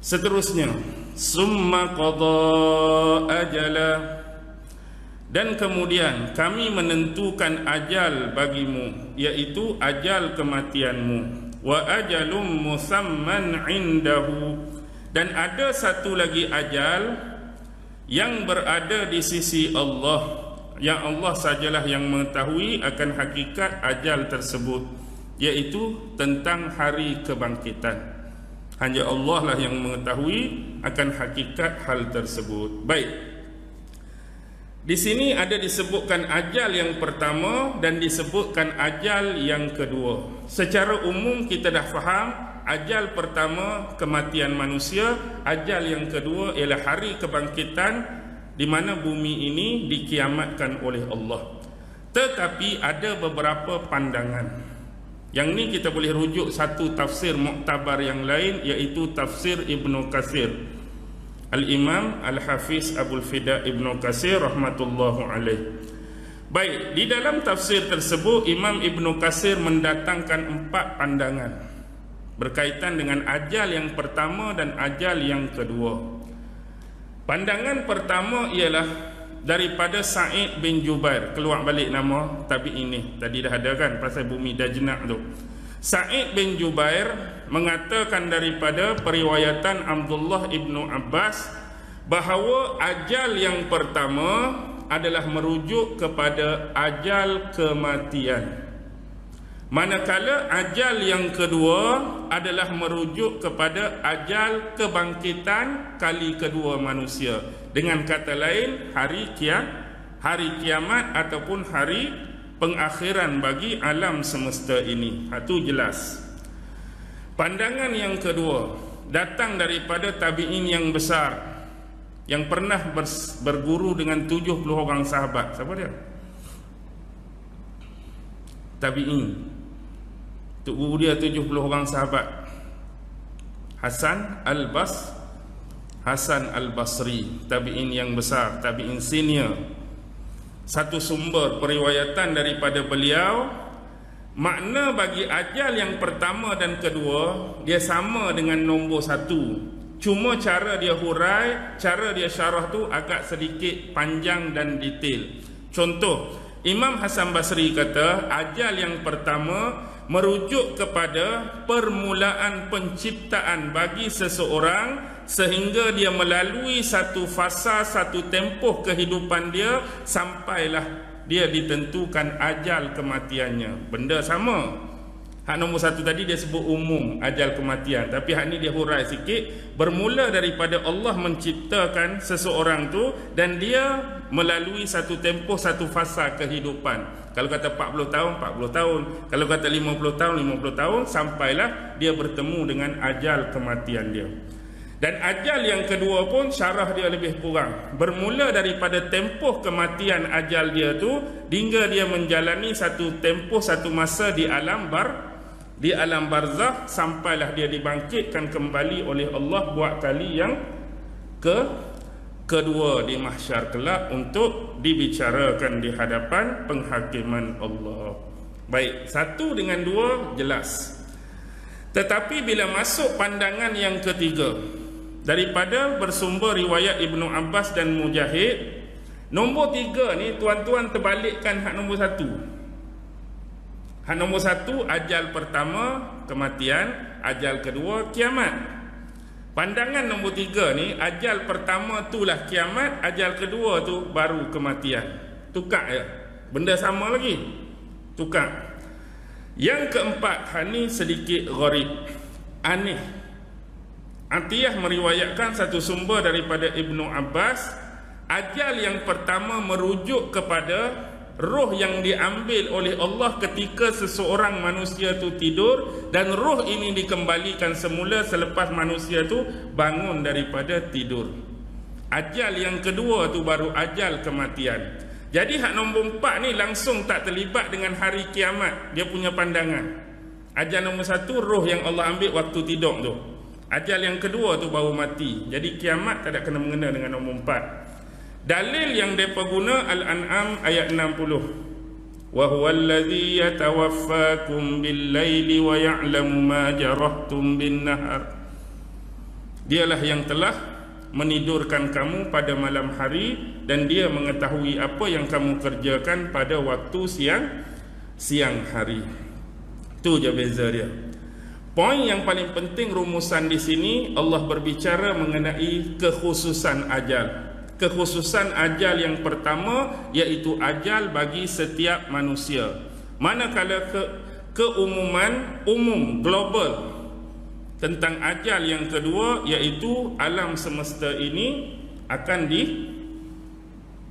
Seterusnya, summa qada ajala, dan kemudian kami menentukan ajal bagimu, iaitu ajal kematianmu. Wa ajalum musamman indahu, dan ada satu lagi ajal yang berada di sisi Allah, yang Allah sajalah yang mengetahui akan hakikat ajal tersebut, iaitu tentang hari kebangkitan. Hanya Allah lah yang mengetahui akan hakikat hal tersebut. Baik, di sini ada disebutkan ajal yang pertama dan disebutkan ajal yang kedua. Secara umum kita dah faham, ajal pertama kematian manusia, ajal yang kedua ialah hari kebangkitan di mana bumi ini dikiamatkan oleh Allah. Tetapi ada beberapa pandangan. Yang ni kita boleh rujuk satu tafsir muktabar yang lain, iaitu tafsir Ibnu Katsir. Al-Imam Al-Hafiz Abul Fida Ibnu Katsir rahmatullahu alaih. Baik, di dalam tafsir tersebut Imam Ibnu Katsir mendatangkan 4 pandangan berkaitan dengan ajal yang pertama dan ajal yang kedua. Pandangan pertama ialah daripada Sa'id bin Jubair. Keluar balik nama tabi'in ni, tadi dah ada kan pasal bumi Dajnah tu. Sa'id bin Jubair mengatakan daripada periwayatan Abdullah ibnu Abbas bahawa ajal yang pertama adalah merujuk kepada ajal kematian, manakala ajal yang kedua adalah merujuk kepada ajal kebangkitan kali kedua manusia. Dengan kata lain, hari kiamat ataupun hari pengakhiran bagi alam semesta ini. Itu jelas. Pandangan yang kedua datang daripada tabi'in yang besar yang pernah berguru dengan 70 orang sahabat. Siapa dia? Tabi'in. Tok guru dia 70 orang sahabat. Hasan Al-Basri, tabi'in yang besar, tabi'in senior. Satu sumber periwayatan daripada beliau, makna bagi ajal yang pertama dan kedua dia sama dengan nombor 1. Cuma cara dia hurai, cara dia syarah tu agak sedikit panjang dan detail. Contoh, Imam Hasan Basri kata ajal yang pertama merujuk kepada permulaan penciptaan bagi seseorang sehingga dia melalui satu fasa, satu tempoh kehidupan dia sampailah dia ditentukan ajal kematiannya. Benda sama. Hak nombor 1 tadi dia sebut umum ajal kematian, tapi hak ni dia hurai sikit, bermula daripada Allah menciptakan seseorang tu dan dia melalui satu tempoh, satu fasa kehidupan. Kalau kata 40 tahun, 40 tahun. Kalau kata 50 tahun, 50 tahun, sampailah dia bertemu dengan ajal kematian dia. Dan ajal yang kedua pun syarah dia lebih kurang. Bermula daripada tempoh kematian ajal dia tu hingga dia menjalani satu tempoh, satu masa di alam barzakh, sampailah dia dibangkitkan kembali oleh Allah buat kali yang kedua di mahsyar kelak untuk dibicarakan di hadapan penghakiman Allah. Baik, 1 dengan 2 jelas. Tetapi bila masuk pandangan yang ketiga daripada bersumber riwayat Ibnu Abbas dan Mujahid, nombor 3 ni tuan-tuan terbalikkan hak nombor 1. Hak nombor 1 ajal pertama kematian, ajal kedua kiamat. Pandangan nombor 3 ni, ajal pertama itulah kiamat, ajal kedua tu baru kematian. Tukar ya. Benda sama lagi. Tukar. Yang keempat, ni sedikit gharib, aneh. Atiyah meriwayatkan satu sumber daripada Ibnu Abbas, ajal yang pertama merujuk kepada roh yang diambil oleh Allah ketika seseorang manusia tu tidur, dan roh ini dikembalikan semula selepas manusia tu bangun daripada tidur. Ajal yang kedua tu baru ajal kematian. Jadi hak nombor 4 ni langsung tak terlibat dengan hari kiamat, dia punya pandangan. Ajal nombor 1 roh yang Allah ambil waktu tidur tu. Ajal yang kedua tu baru mati. Jadi kiamat tak ada kena-mengena dengan nombor 4. Dalil yang mereka guna Al-An'am ayat 60. Wa huwallazi yatawaffakum bil-laili wa ya'lamu ma jarahtum bin-nahar. Dialah yang telah menidurkan kamu pada malam hari, dan dia mengetahui apa yang kamu kerjakan pada waktu siang hari. Itu je beza dia. Poin yang paling penting rumusan di sini, Allah berbicara mengenai kekhususan ajal. Kekhususan ajal yang pertama iaitu ajal bagi setiap manusia. Manakala keumuman umum global tentang ajal yang kedua iaitu alam semesta ini akan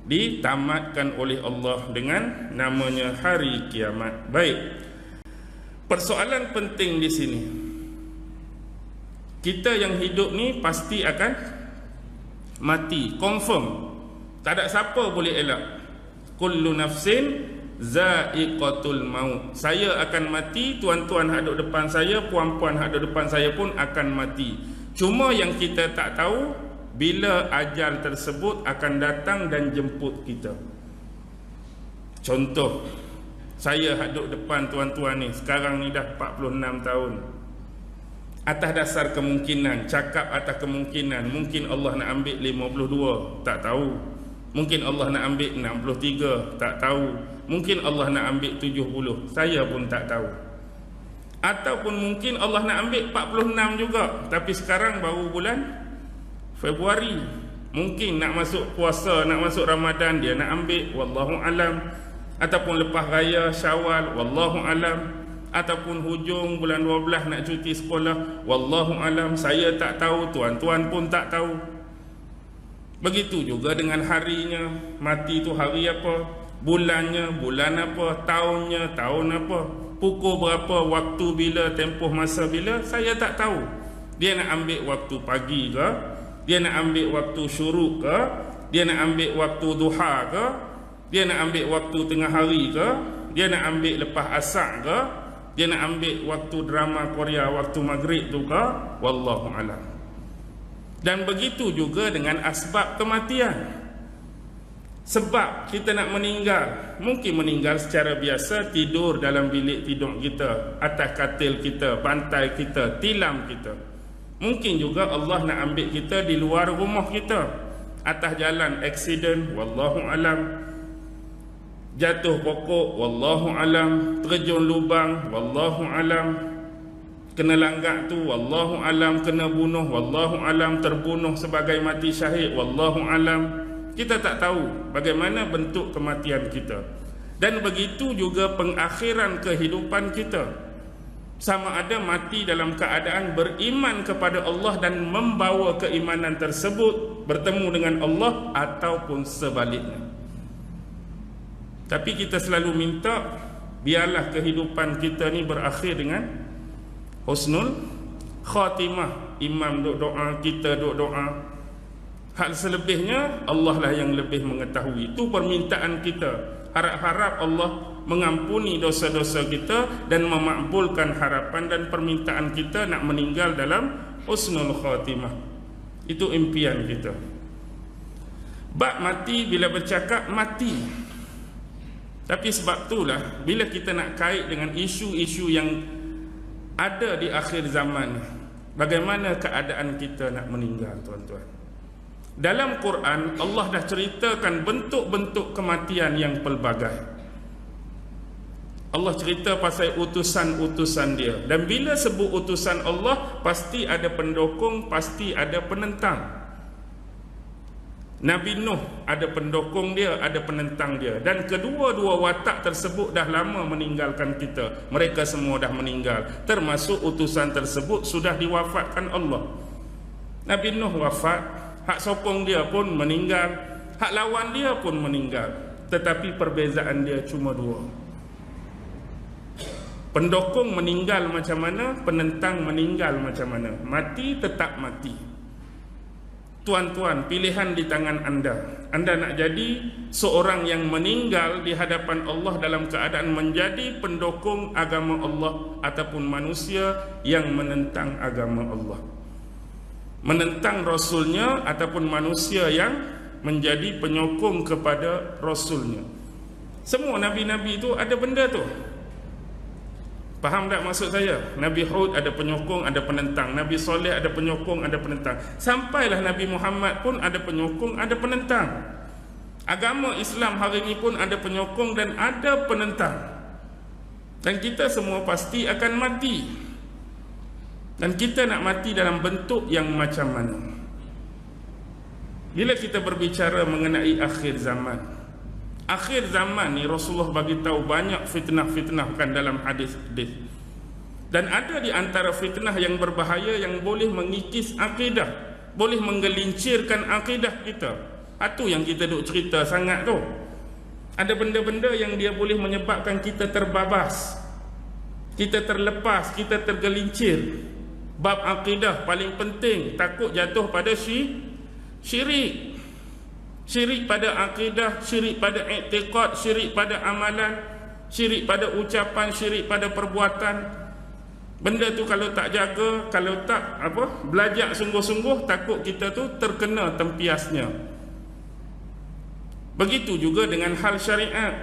ditamatkan oleh Allah dengan namanya hari kiamat. Baik. Persoalan penting di sini, kita yang hidup ni pasti akan mati, confirm. Tak ada siapa boleh elak. Kullu nafsin za'iqatul maut. Saya akan mati, tuan-tuan hak duduk depan saya, puan-puan hak duduk depan saya pun akan mati. Cuma yang kita tak tahu bila ajal tersebut akan datang dan jemput kita. Contoh, saya hak duduk depan tuan-tuan ni sekarang ni dah 46 tahun. Atas dasar kemungkinan, cakap atas kemungkinan, mungkin Allah nak ambil 52, tak tahu. Mungkin Allah nak ambil 63, tak tahu. Mungkin Allah nak ambil 70, saya pun tak tahu. Ataupun mungkin Allah nak ambil 46 juga, tapi sekarang baru bulan Februari. Mungkin nak masuk puasa, nak masuk Ramadan, dia nak ambil, wallahu alam. Ataupun lepas raya Syawal, wallahu alam. Ataupun hujung bulan 12 nak cuti sekolah, wallahu alam, saya tak tahu, tuan-tuan pun tak tahu. Begitu juga dengan harinya, mati tu hari apa, bulannya, bulan apa, tahunnya, tahun apa, pukul berapa, waktu bila, tempoh masa bila, saya tak tahu. Dia nak ambil waktu pagi ke, dia nak ambil waktu syuruk ke, dia nak ambil waktu duha ke, dia nak ambil waktu tengah hari ke, dia nak ambil lepas asar ke, dia nak ambil waktu drama Korea, waktu maghrib tu ke, wallahu alam. Dan begitu juga dengan asbab kematian. Sebab kita nak meninggal, mungkin meninggal secara biasa, tidur dalam bilik tidur kita, atas katil kita, bantal kita, tilam kita. Mungkin juga Allah nak ambil kita di luar rumah kita, atas jalan aksiden, wallahu alam. Jatuh pokok, wallahu alam. Terjun lubang, wallahu alam. Kena langgak tu, wallahu alam. Kena bunuh, wallahu alam. Terbunuh sebagai mati syahid, wallahu alam. Kita tak tahu bagaimana bentuk kematian kita. Dan begitu juga pengakhiran kehidupan kita. Sama ada mati dalam keadaan beriman kepada Allah dan membawa keimanan tersebut bertemu dengan Allah, ataupun sebaliknya. Tapi kita selalu minta biarlah kehidupan kita ni berakhir dengan husnul khatimah. Imam duk doa, kita duk doa. Hal selebihnya Allah lah yang lebih mengetahui. Itu permintaan kita. Harap-harap Allah mengampuni dosa-dosa kita dan memakbulkan harapan dan permintaan kita nak meninggal dalam husnul khatimah. Itu impian kita. Bab mati, bila bercakap mati, tapi sebab itulah bila kita nak kait dengan isu-isu yang ada di akhir zaman, bagaimana keadaan kita nak meninggal, tuan-tuan. Dalam Quran Allah dah ceritakan bentuk-bentuk kematian yang pelbagai. Allah cerita pasal utusan-utusan dia. Dan bila sebut utusan Allah, pasti ada pendukung, pasti ada penentang. Nabi Nuh ada pendukung dia, ada penentang dia. Dan kedua-dua watak tersebut dah lama meninggalkan kita. Mereka semua dah meninggal. Termasuk utusan tersebut sudah diwafatkan Allah. Nabi Nuh wafat, hak sokong dia pun meninggal, hak lawan dia pun meninggal. Tetapi perbezaan dia cuma dua. Pendukung meninggal macam mana, penentang meninggal macam mana. Mati tetap mati. Tuan-tuan, pilihan di tangan anda. Anda nak jadi seorang yang meninggal di hadapan Allah dalam keadaan menjadi pendukung agama Allah, ataupun manusia yang menentang agama Allah, menentang Rasulnya, ataupun manusia yang menjadi penyokong kepada Rasulnya. Semua Nabi-Nabi itu ada benda tu. Faham tak maksud saya? Nabi Hud ada penyokong, ada penentang. Nabi Soleh ada penyokong, ada penentang. Sampailah Nabi Muhammad pun ada penyokong, ada penentang. Agama Islam hari ini pun ada penyokong dan ada penentang. Dan kita semua pasti akan mati. Dan kita nak mati dalam bentuk yang macam mana? Bila kita berbicara mengenai akhir zaman, akhir zaman ni Rasulullah bagi tahu banyak fitnah-fitnah kan dalam hadis-hadis. Dan ada di antara fitnah yang berbahaya yang boleh mengikis akidah, boleh menggelincirkan akidah kita. Itu yang kita duk cerita sangat tu. Ada benda-benda yang dia boleh menyebabkan kita terbabas, kita terlepas, kita tergelincir. Bab akidah paling penting, takut jatuh pada syirik. Syirik pada akidah, syirik pada i'tiqad, syirik pada amalan, syirik pada ucapan, syirik pada perbuatan. Benda tu kalau tak jaga, kalau tak belajar sungguh-sungguh, takut kita tu terkena tempiasnya. Begitu juga dengan hal syariat.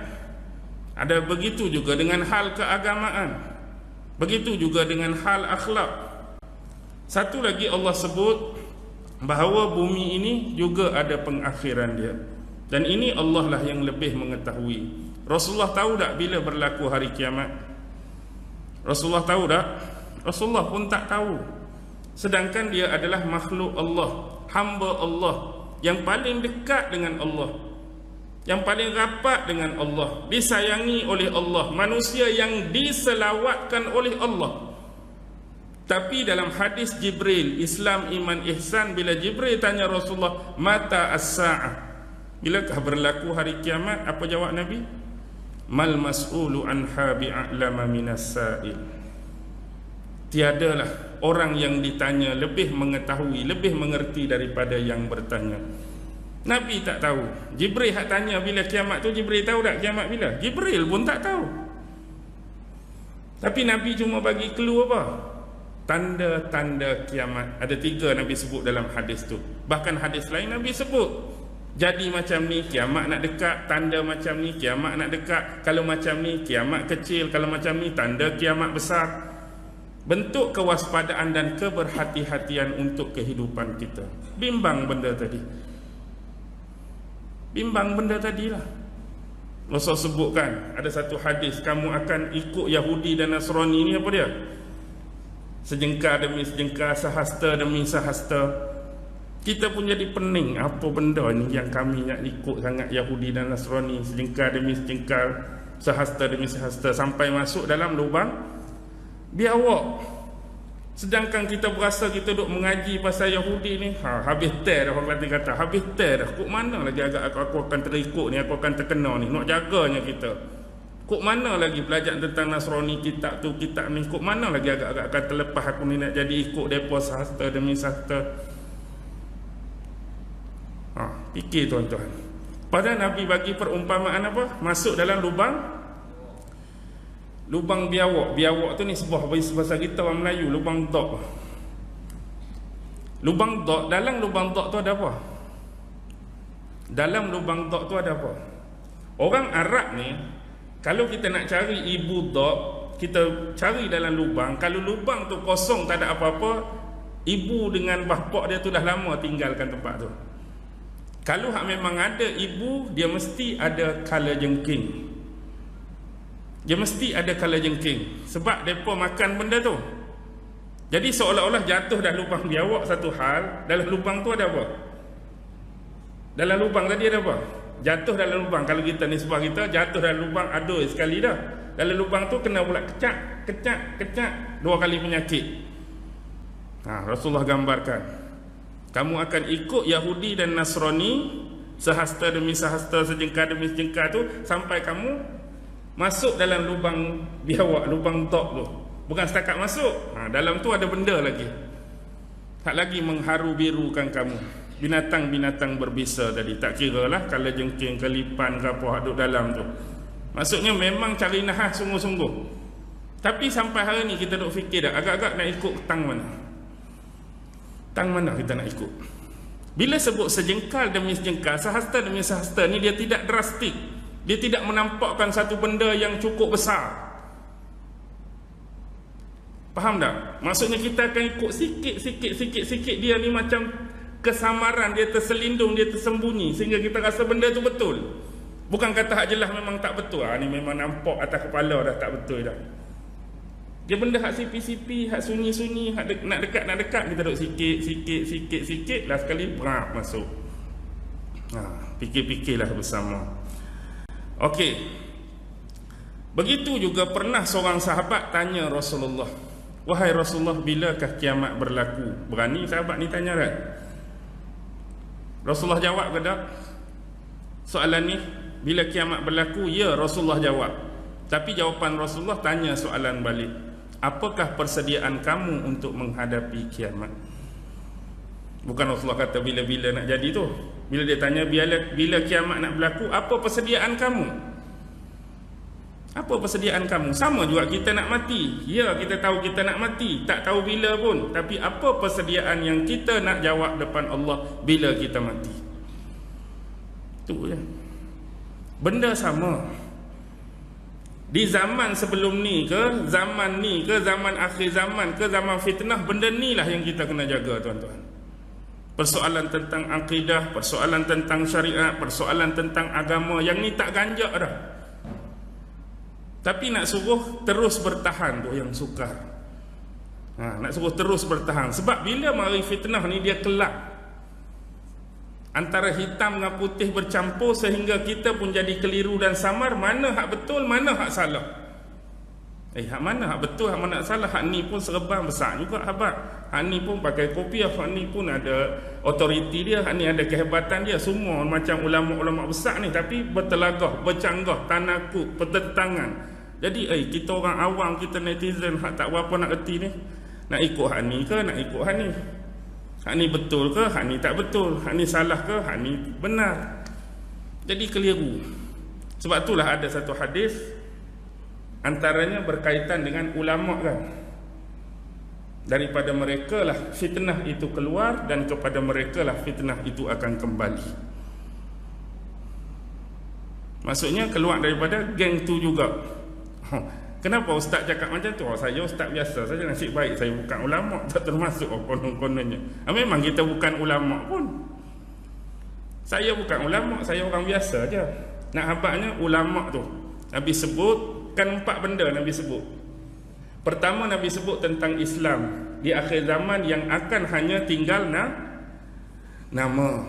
Ada begitu juga dengan hal keagamaan. Begitu juga dengan hal akhlak. Satu lagi Allah sebut bahawa bumi ini juga ada pengakhiran dia. Dan ini Allah lah yang lebih mengetahui. Rasulullah tahu tak bila berlaku hari kiamat? Rasulullah tahu tak? Rasulullah pun tak tahu. Sedangkan dia adalah makhluk Allah, hamba Allah, yang paling dekat dengan Allah, yang paling rapat dengan Allah, disayangi oleh Allah, manusia yang diselawatkan oleh Allah. Tapi dalam hadis Jibril, Islam, Iman, Ihsan, bila Jibril tanya Rasulullah, mata as-sa'ah, bilakah berlaku hari kiamat? Apa jawab Nabi? Mal mas'ulu anha bi'a'lama minas sa'il. Tiadalah orang yang ditanya lebih mengetahui, lebih mengerti daripada yang bertanya. Nabi tak tahu. Jibril hak tanya bila kiamat tu, Jibril tahu tak kiamat bila? Jibril pun tak tahu. Tapi Nabi cuma bagi clue apa? Tanda-tanda kiamat. Ada 3 Nabi sebut dalam hadis tu. Bahkan hadis lain Nabi sebut, jadi macam ni kiamat nak dekat, tanda macam ni kiamat nak dekat, kalau macam ni kiamat kecil, kalau macam ni tanda kiamat besar. Bentuk kewaspadaan dan keberhati-hatian untuk kehidupan kita. Bimbang benda tadi. Bimbang benda tadilah. Rasul sebutkan ada satu hadis, kamu akan ikut Yahudi dan Nasrani ni, apa dia? Sejengkal demi sejengkal, sehasta demi sehasta. Kita pun jadi pening, apa benda ni yang kami nak ikut sangat Yahudi dan Nasrani, sejengkal demi sejengkal, sehasta demi sehasta, sampai masuk dalam lubang biawak. Sedangkan kita berasa kita duk mengaji pasal Yahudi ni, habis ter dah, orang kata habis ter dah. Kok mana lagi agak aku akan terikut ni, aku akan terkena ni, nak jaganya kita. Kok mana lagi belajar tentang Nasrani, kitab tu, kitab ni, kok mana lagi agak-agak akan terlepas aku ni nak jadi ikut depa sehasta demi sehasta. Fikir tuan-tuan. Padahal Nabi bagi perumpamaan apa? Masuk dalam lubang biawak. Biawak tu ni sebuah bahasa kita orang Melayu, lubang dok. Lubang dok, dalam lubang dok tu ada apa? Dalam lubang dok tu ada apa? Orang Arab ni, kalau kita nak cari ibu dok, kita cari dalam lubang. Kalau lubang tu kosong, tak ada apa-apa, ibu dengan bapak dia tu dah lama tinggalkan tempat tu. Kalau hak memang ada ibu, dia mesti ada kala jengking. dia mesti ada kalajengking sebab depa makan benda tu. Jadi seolah-olah jatuh dah lubang biawak satu hal, dalam lubang tu ada apa? Dalam lubang tadi ada apa? Jatuh dalam lubang. Kalau kita ni sebab kita jatuh dalam lubang aduh sekali dah. Dalam lubang tu kena pula kecak, dua kali penyakit. Rasulullah gambarkan, kamu akan ikut Yahudi dan Nasrani sehasta demi sehasta, sejengkal demi sejengkal tu sampai kamu masuk dalam lubang biawak, lubang tok tu. Bukan setakat masuk, dalam tu ada benda lagi, tak lagi mengharu birukan kamu. Binatang-binatang berbisa tadi, tak kira lah kalajengking, kelipan ke apa duduk dalam tu. Maksudnya memang cari nahas sungguh-sungguh. Tapi sampai hari ni kita duk fikir dah, agak-agak nak ikut tang mana? Tang mana kita nak ikut? Bila sebut sejengkal demi sejengkal, sehasta demi sehasta ni dia tidak drastik. Dia tidak menampakkan satu benda yang cukup besar. Faham tak? Maksudnya kita akan ikut sikit dia ni macam kesamaran, dia terselindung, dia tersembunyi sehingga kita rasa benda tu betul. Bukan kata hak jelas memang tak betul. Ni memang nampak atas kepala dah tak betul dah. Dia benda hak sipi-sipi, hak sunyi-sunyi, hak nak dekat, kita duduk sikit lah sekali berap masuk. Fikir-fikirlah bersama. Okey. Begitu juga pernah seorang sahabat tanya Rasulullah, wahai Rasulullah, bilakah kiamat berlaku? Berani sahabat ni tanya kan? Rasulullah jawab ke tak soalan ni? Bila kiamat berlaku? Ya, Rasulullah jawab. Tapi jawapan Rasulullah tanya soalan balik, apakah persediaan kamu untuk menghadapi kiamat? Bukan Rasulullah kata bila-bila nak jadi tu. Bila dia tanya bila kiamat nak berlaku, apa persediaan kamu? Apa persediaan kamu? Sama juga kita nak mati. Ya, kita tahu kita nak mati, tak tahu bila pun. Tapi apa persediaan yang kita nak jawab depan Allah bila kita mati? Itu je. Benda sama. Di zaman sebelum ni ke, zaman ni ke, zaman akhir zaman ke, zaman fitnah, benda ni lah yang kita kena jaga, tuan-tuan. Persoalan tentang akidah, persoalan tentang syariat, persoalan tentang agama, yang ni tak ganjak dah. Tapi nak suruh terus bertahan tu yang sukar. Nak suruh terus bertahan. Sebab bila mari fitnah ni dia kelak. Antara hitam dengan putih bercampur sehingga kita pun jadi keliru dan samar. Mana hak betul, mana hak salah. Hak mana hak betul, hak mana hak salah. Hak ni pun serban besar juga habat. Hak ni pun pakai kopiah, hak ni pun ada otoriti dia, hak ni ada kehebatan dia. Semua macam ulama-ulama besar ni, tapi bertelagah, bercanggah, tanakut, pertentangan. Jadi kita orang awam, kita netizen hak tak berapa nak erti ni, nak ikut hak ni ke, nak ikut hak ni? Hak ni betul ke, hak ni tak betul? Hak ni salah ke, hak ni benar? Jadi keliru. Sebab itulah ada satu hadis, antaranya berkaitan dengan ulama kan. Daripada mereka lah fitnah itu keluar, dan kepada mereka lah fitnah itu akan kembali. Maksudnya keluar daripada geng tu juga. Kenapa ustaz cakap macam tu? Saya ustaz biasa saja, nasib baik saya bukan ulama, tak termasuk konon-kononnya. Memang kita bukan ulama pun. Saya bukan ulama, saya orang biasa aja. Nak habaknya ulama tu Nabi sebut kan 4 benda Nabi sebut. Pertama, Nabi sebut tentang Islam di akhir zaman yang akan hanya tinggal nama.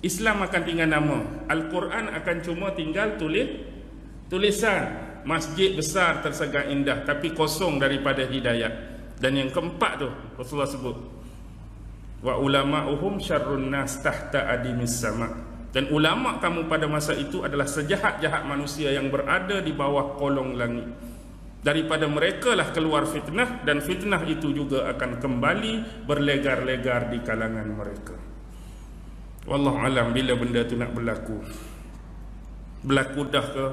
Islam akan tinggal nama. Al-Quran akan cuma tinggal tulisan. Masjid besar tersegar indah tapi kosong daripada hidayat. Dan yang keempat tu Rasulullah sebut, wa ulama'uhum syarrun nas tahta adimis sama. Dan ulama kamu pada masa itu adalah sejahat-jahat manusia yang berada di bawah kolong langit. Daripada mereka lah keluar fitnah, dan fitnah itu juga akan kembali berlegar-legar di kalangan mereka. Wallahu alam bila benda tu nak berlaku. Berlaku dah ke,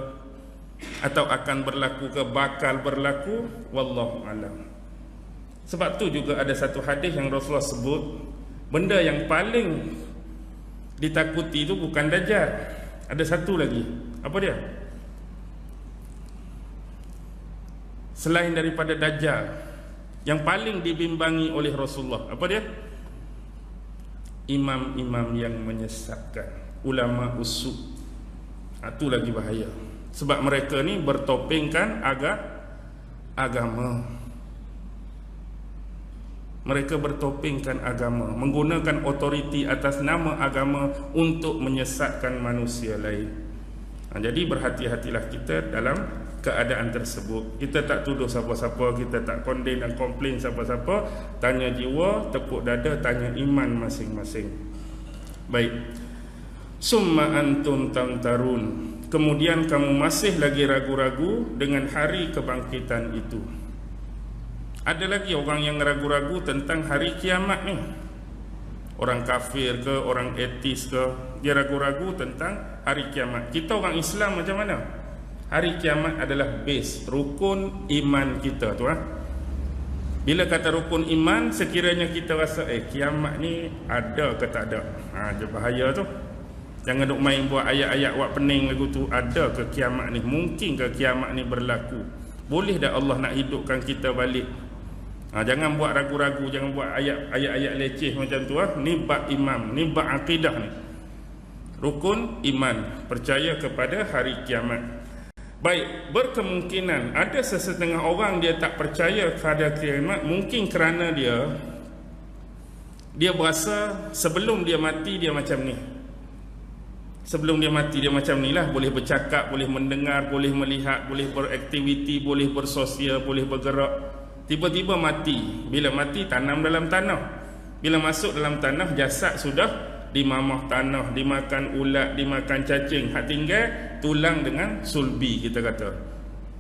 atau akan berlaku ke, bakal berlaku, wallahu alam. Sebab tu juga ada satu hadis yang Rasulullah sebut, benda yang paling ditakuti itu bukan Dajjal. Ada satu lagi. Apa dia? Selain daripada Dajjal, yang paling dibimbangi oleh Rasulullah, apa dia? Imam-imam yang menyesatkan, ulama usuk. Itu lagi bahaya. Sebab mereka ni bertopengkan agama. Mereka bertopengkan agama, menggunakan otoriti atas nama agama untuk menyesatkan manusia lain. Jadi berhati-hatilah kita dalam keadaan tersebut. Kita tak tuduh siapa-siapa, kita tak condemn dan komplain siapa-siapa. Tanya jiwa, tepuk dada, tanya iman masing-masing. Baik. Summa antum tamtarun. Kemudian kamu masih lagi ragu-ragu dengan hari kebangkitan itu. Ada lagi orang yang ragu-ragu tentang hari kiamat ni. Orang kafir ke, orang etis ke, dia ragu-ragu tentang hari kiamat. Kita orang Islam macam mana? Hari kiamat adalah base, rukun iman kita tu. Bila kata rukun iman, sekiranya kita rasa kiamat ni ada ke tak ada, dia bahaya tu. Jangan duk main buat ayat-ayat buat pening lagu tu. Ada ke kiamat ni? Mungkin ke kiamat ni berlaku? Boleh dah Allah nak hidupkan kita balik? Jangan buat ragu-ragu, jangan buat ayat-ayat leceh macam tu. Ni bab imam, ni bab akidah ni. Rukun iman, percaya kepada hari kiamat. Baik, berkemungkinan ada sesetengah orang dia tak percaya kepada kiamat, mungkin kerana dia berasa sebelum dia mati dia macam ni. Sebelum dia mati dia macam ni lah. Boleh bercakap, boleh mendengar, boleh melihat, boleh beraktiviti, boleh bersosial, boleh bergerak. Tiba-tiba mati. Bila mati, tanam dalam tanah. Bila masuk dalam tanah, jasad sudah dimamah tanah, dimakan ulat, dimakan cacing. Hak tinggal tulang dengan sulbi, kita kata.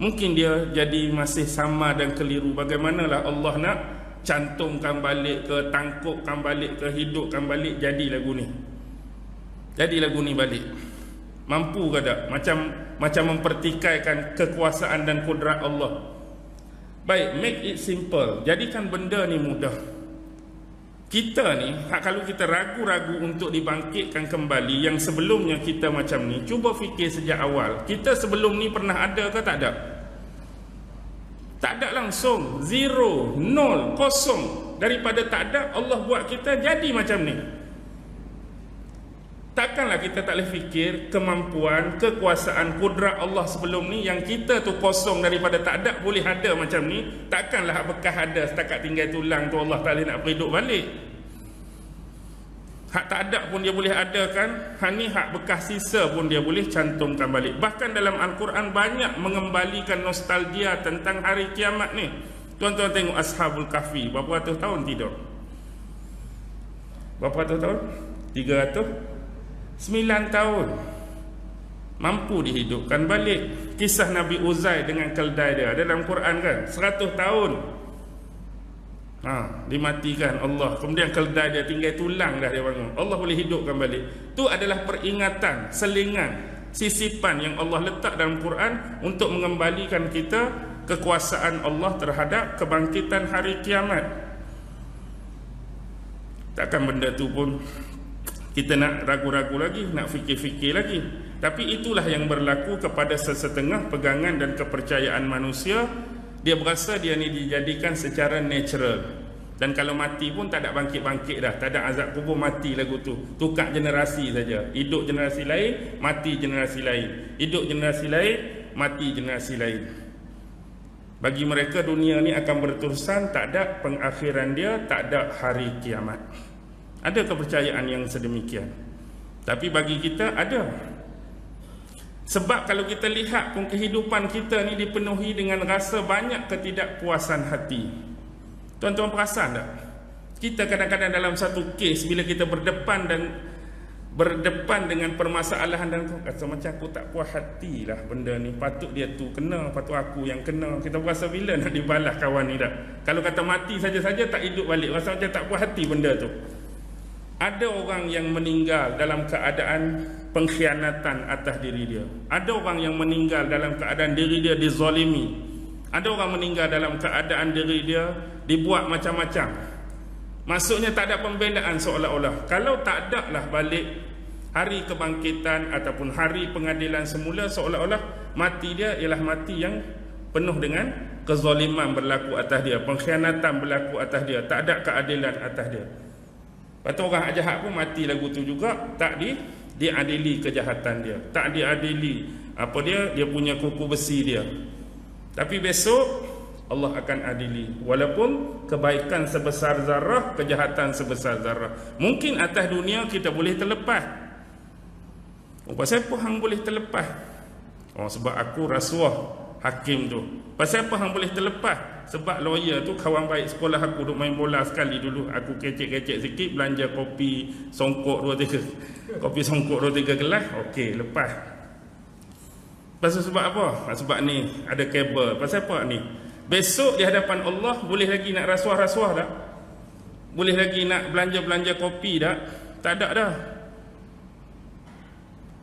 Mungkin dia jadi masih sama dan keliru. Bagaimanalah Allah nak cantumkan balik ke, tangkupkan balik ke, hidupkan balik, jadi lagu ni. Jadi lagu ni balik. Mampu ke tak? Macam mempertikaikan kekuasaan dan kudrat Allah. Baik, make it simple. Jadikan benda ni mudah. Kita ni, kalau kita ragu-ragu untuk dibangkitkan kembali, yang sebelumnya kita macam ni, cuba fikir sejak awal. Kita sebelum ni pernah ada ke tak ada? Tak ada langsung. Zero, nol, kosong. Daripada tak ada, Allah buat kita jadi macam ni. Takkanlah kita tak boleh fikir kemampuan, kekuasaan, kudrat Allah sebelum ni yang kita tu kosong daripada tak ada boleh ada macam ni. Takkanlah hak bekas ada setakat tinggal tulang tu Allah Ta'ala nak hidup balik. Hak tak ada pun dia boleh adakan. Hak ni hak bekas sisa pun dia boleh cantumkan balik. Bahkan dalam Al-Quran banyak mengembalikan nostalgia tentang hari kiamat ni. Tuan-tuan tengok Ashabul Kahfi, berapa ratus tahun tidur? Berapa ratus tahun? 9 tahun mampu dihidupkan balik. Kisah Nabi Uzai dengan keldai dia dalam Quran kan, 100 tahun dimatikan Allah, kemudian keldai dia tinggal tulang dah dia bangun, Allah boleh hidupkan balik. Itu adalah peringatan, selingan, sisipan yang Allah letak dalam Quran untuk mengembalikan kita kekuasaan Allah terhadap kebangkitan hari kiamat. Takkan benda tu pun kita nak ragu-ragu lagi, nak fikir-fikir lagi. Tapi itulah yang berlaku kepada sesetengah pegangan dan kepercayaan manusia. Dia berasa dia ni dijadikan secara natural. Dan kalau mati pun tak ada bangkit-bangkit dah. Tak ada azab kubur, mati lagu tu. Tukar generasi saja. Hidup generasi lain, mati generasi lain. Hidup generasi lain, mati generasi lain. Bagi mereka dunia ni akan berterusan, tak ada pengakhiran dia, tak ada hari kiamat. Ada kepercayaan yang sedemikian. Tapi bagi kita ada. Sebab kalau kita lihat pun kehidupan kita ni dipenuhi dengan rasa banyak ketidakpuasan hati. Tuan-tuan perasan tak? Kita kadang-kadang dalam satu kes, bila kita berdepan dengan permasalahan dan rasa macam aku tak puas hati lah benda ni, patut dia tu kena, patut aku yang kena. Kita berasa bila nak dibalas kawan ni tak? Kalau kata mati saja-saja tak hidup balik, rasa macam tak puas hati benda tu. Ada orang yang meninggal dalam keadaan pengkhianatan atas diri dia. Ada orang yang meninggal dalam keadaan diri dia dizalimi. Ada orang meninggal dalam keadaan diri dia dibuat macam-macam. Maksudnya tak ada pembelaan seolah-olah. Kalau tak ada lah balik hari kebangkitan ataupun hari pengadilan semula, seolah-olah mati dia ialah mati yang penuh dengan kezaliman berlaku atas dia, pengkhianatan berlaku atas dia, tak ada keadilan atas dia. Lepas tu orang jahat pun mati lagu tu juga, tak diadili kejahatan dia, tak diadili apa dia punya kuku besi dia. Tapi besok Allah akan adili, walaupun kebaikan sebesar zarah, kejahatan sebesar zarah. Mungkin atas dunia kita boleh terlepas. Pasal apa hang boleh terlepas? Sebab aku rasuah hakim tu. Pasal apa hang boleh terlepas? Sebab lawyer tu kawan baik sekolah aku, duk main bola sekali dulu. Aku kecek-kecek sikit, belanja kopi songkok 2-3 kopi songkok 2-3 gelas. Okey, lepas. Pasal sebab apa? Sebab ni ada kabel. Pasal apa ni? Besok di hadapan Allah boleh lagi nak rasuah-rasuah tak? Boleh lagi nak belanja-belanja kopi tak? Tak ada dah.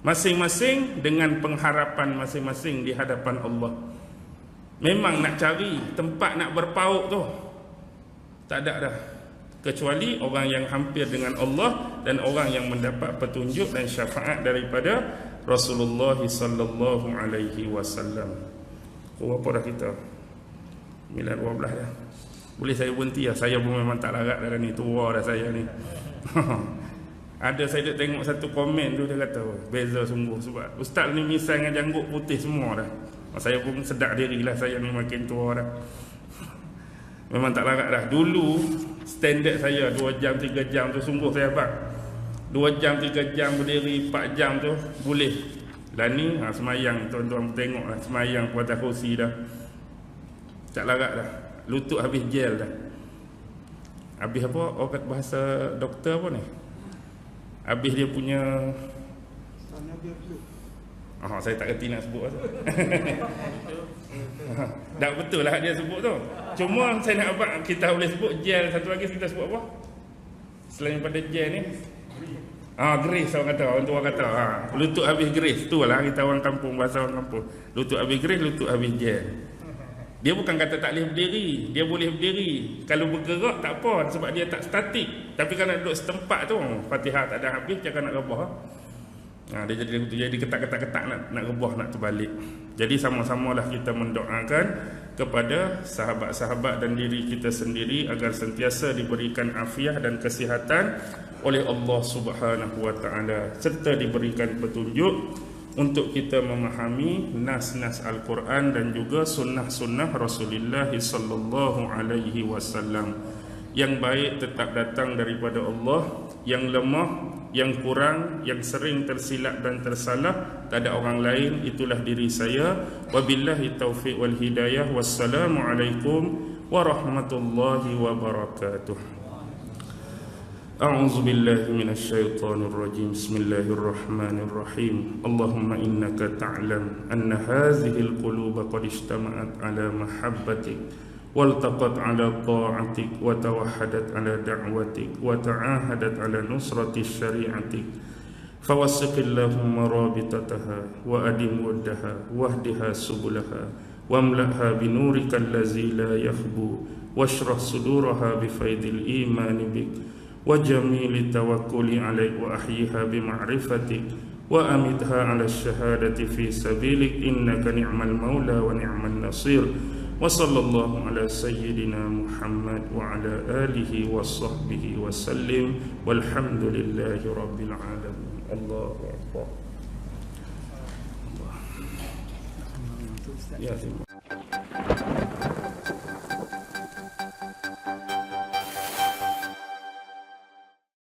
Masing-masing dengan pengharapan masing-masing di hadapan Allah. Memang nak cari tempat nak berpauk tu, tak ada dah. Kecuali orang yang hampir dengan Allah dan orang yang mendapat petunjuk dan syafaat daripada Rasulullah sallallahu alaihi wasallam. Apa dah kita? 9:12 dah. Boleh saya berhenti lah. Saya pun memang tak larat dah ni. Tua dah saya ni. Ada saya tengok satu komen tu, dia kata beza sungguh sebab ustaz ni misal dengan janggut putih semua dah. Saya pun sedar diri lah, saya ni makin tua dah. Memang tak larat dah. Dulu standard saya 2 jam 3 jam tu sungguh saya abang. 2 jam 3 jam berdiri, 4 jam tu boleh. Lah ni semayang, tuan-tuan tengok lah, semayang kuasa kursi dah. Tak larat dah. Lutut habis gel dah. Habis apa? Orang bahasa doktor apa ni? Habis dia punya saya tak kerti nak sebut tu. Tak betul lah dia sebut tu. Cuma saya nak abang kita boleh sebut gel. Satu lagi kita sebut apa? Selain pada gel ni grease orang kata. Orang tua kata lutut habis grease. Tu lah kita orang kampung, bahasa orang kampung. Lutut habis grease, lutut habis gel. Dia bukan kata tak boleh berdiri. Dia boleh berdiri. Kalau bergerak tak apa, sebab dia tak statik. Tapi kalau duduk setempat tu, Fatihah tak ada habis, jangan nak rebah. Dia jadi ketak-ketak-ketak nak rebah, nak terbalik. Jadi sama-samalah kita mendoakan kepada sahabat-sahabat dan diri kita sendiri agar sentiasa diberikan afiah dan kesihatan oleh Allah Subhanahu wa taala, serta diberikan petunjuk untuk kita memahami nas-nas Al-Quran dan juga sunnah-sunnah Rasulullah sallallahu alaihi wasallam. Yang baik tetap datang daripada Allah, yang lemah, yang kurang, yang sering tersilap dan tersalah tak ada orang lain, itulah diri saya. Wabillahi taufiq wal hidayah. Wassalamualaikum warahmatullahi wabarakatuh. أعوذ بالله من الشيطان الرجيم بسم الله الرحمن الرحيم اللهم إنك تعلم أن هذه القلوب قد اجتمعت على محبتك والتقت على طاعتك وتوحدت على دعوتك وتعاهدت على نصرة شريعتك فوثق اللهم رابطتها وأدم ودها واهدها سبلها واملأها بنورك الذي لا يخبو واشرح صدورها بفيض الإيمان بك وجميل التوكل عليك وأحييها بمعرفتك وأمتها على الشهادة في سبيلك إنك نعم المولى ونعم النصير وصلى الله على سيدنا محمد وعلى آله وصحبه وسلم والحمد لله رب العالمين. الله أكبر.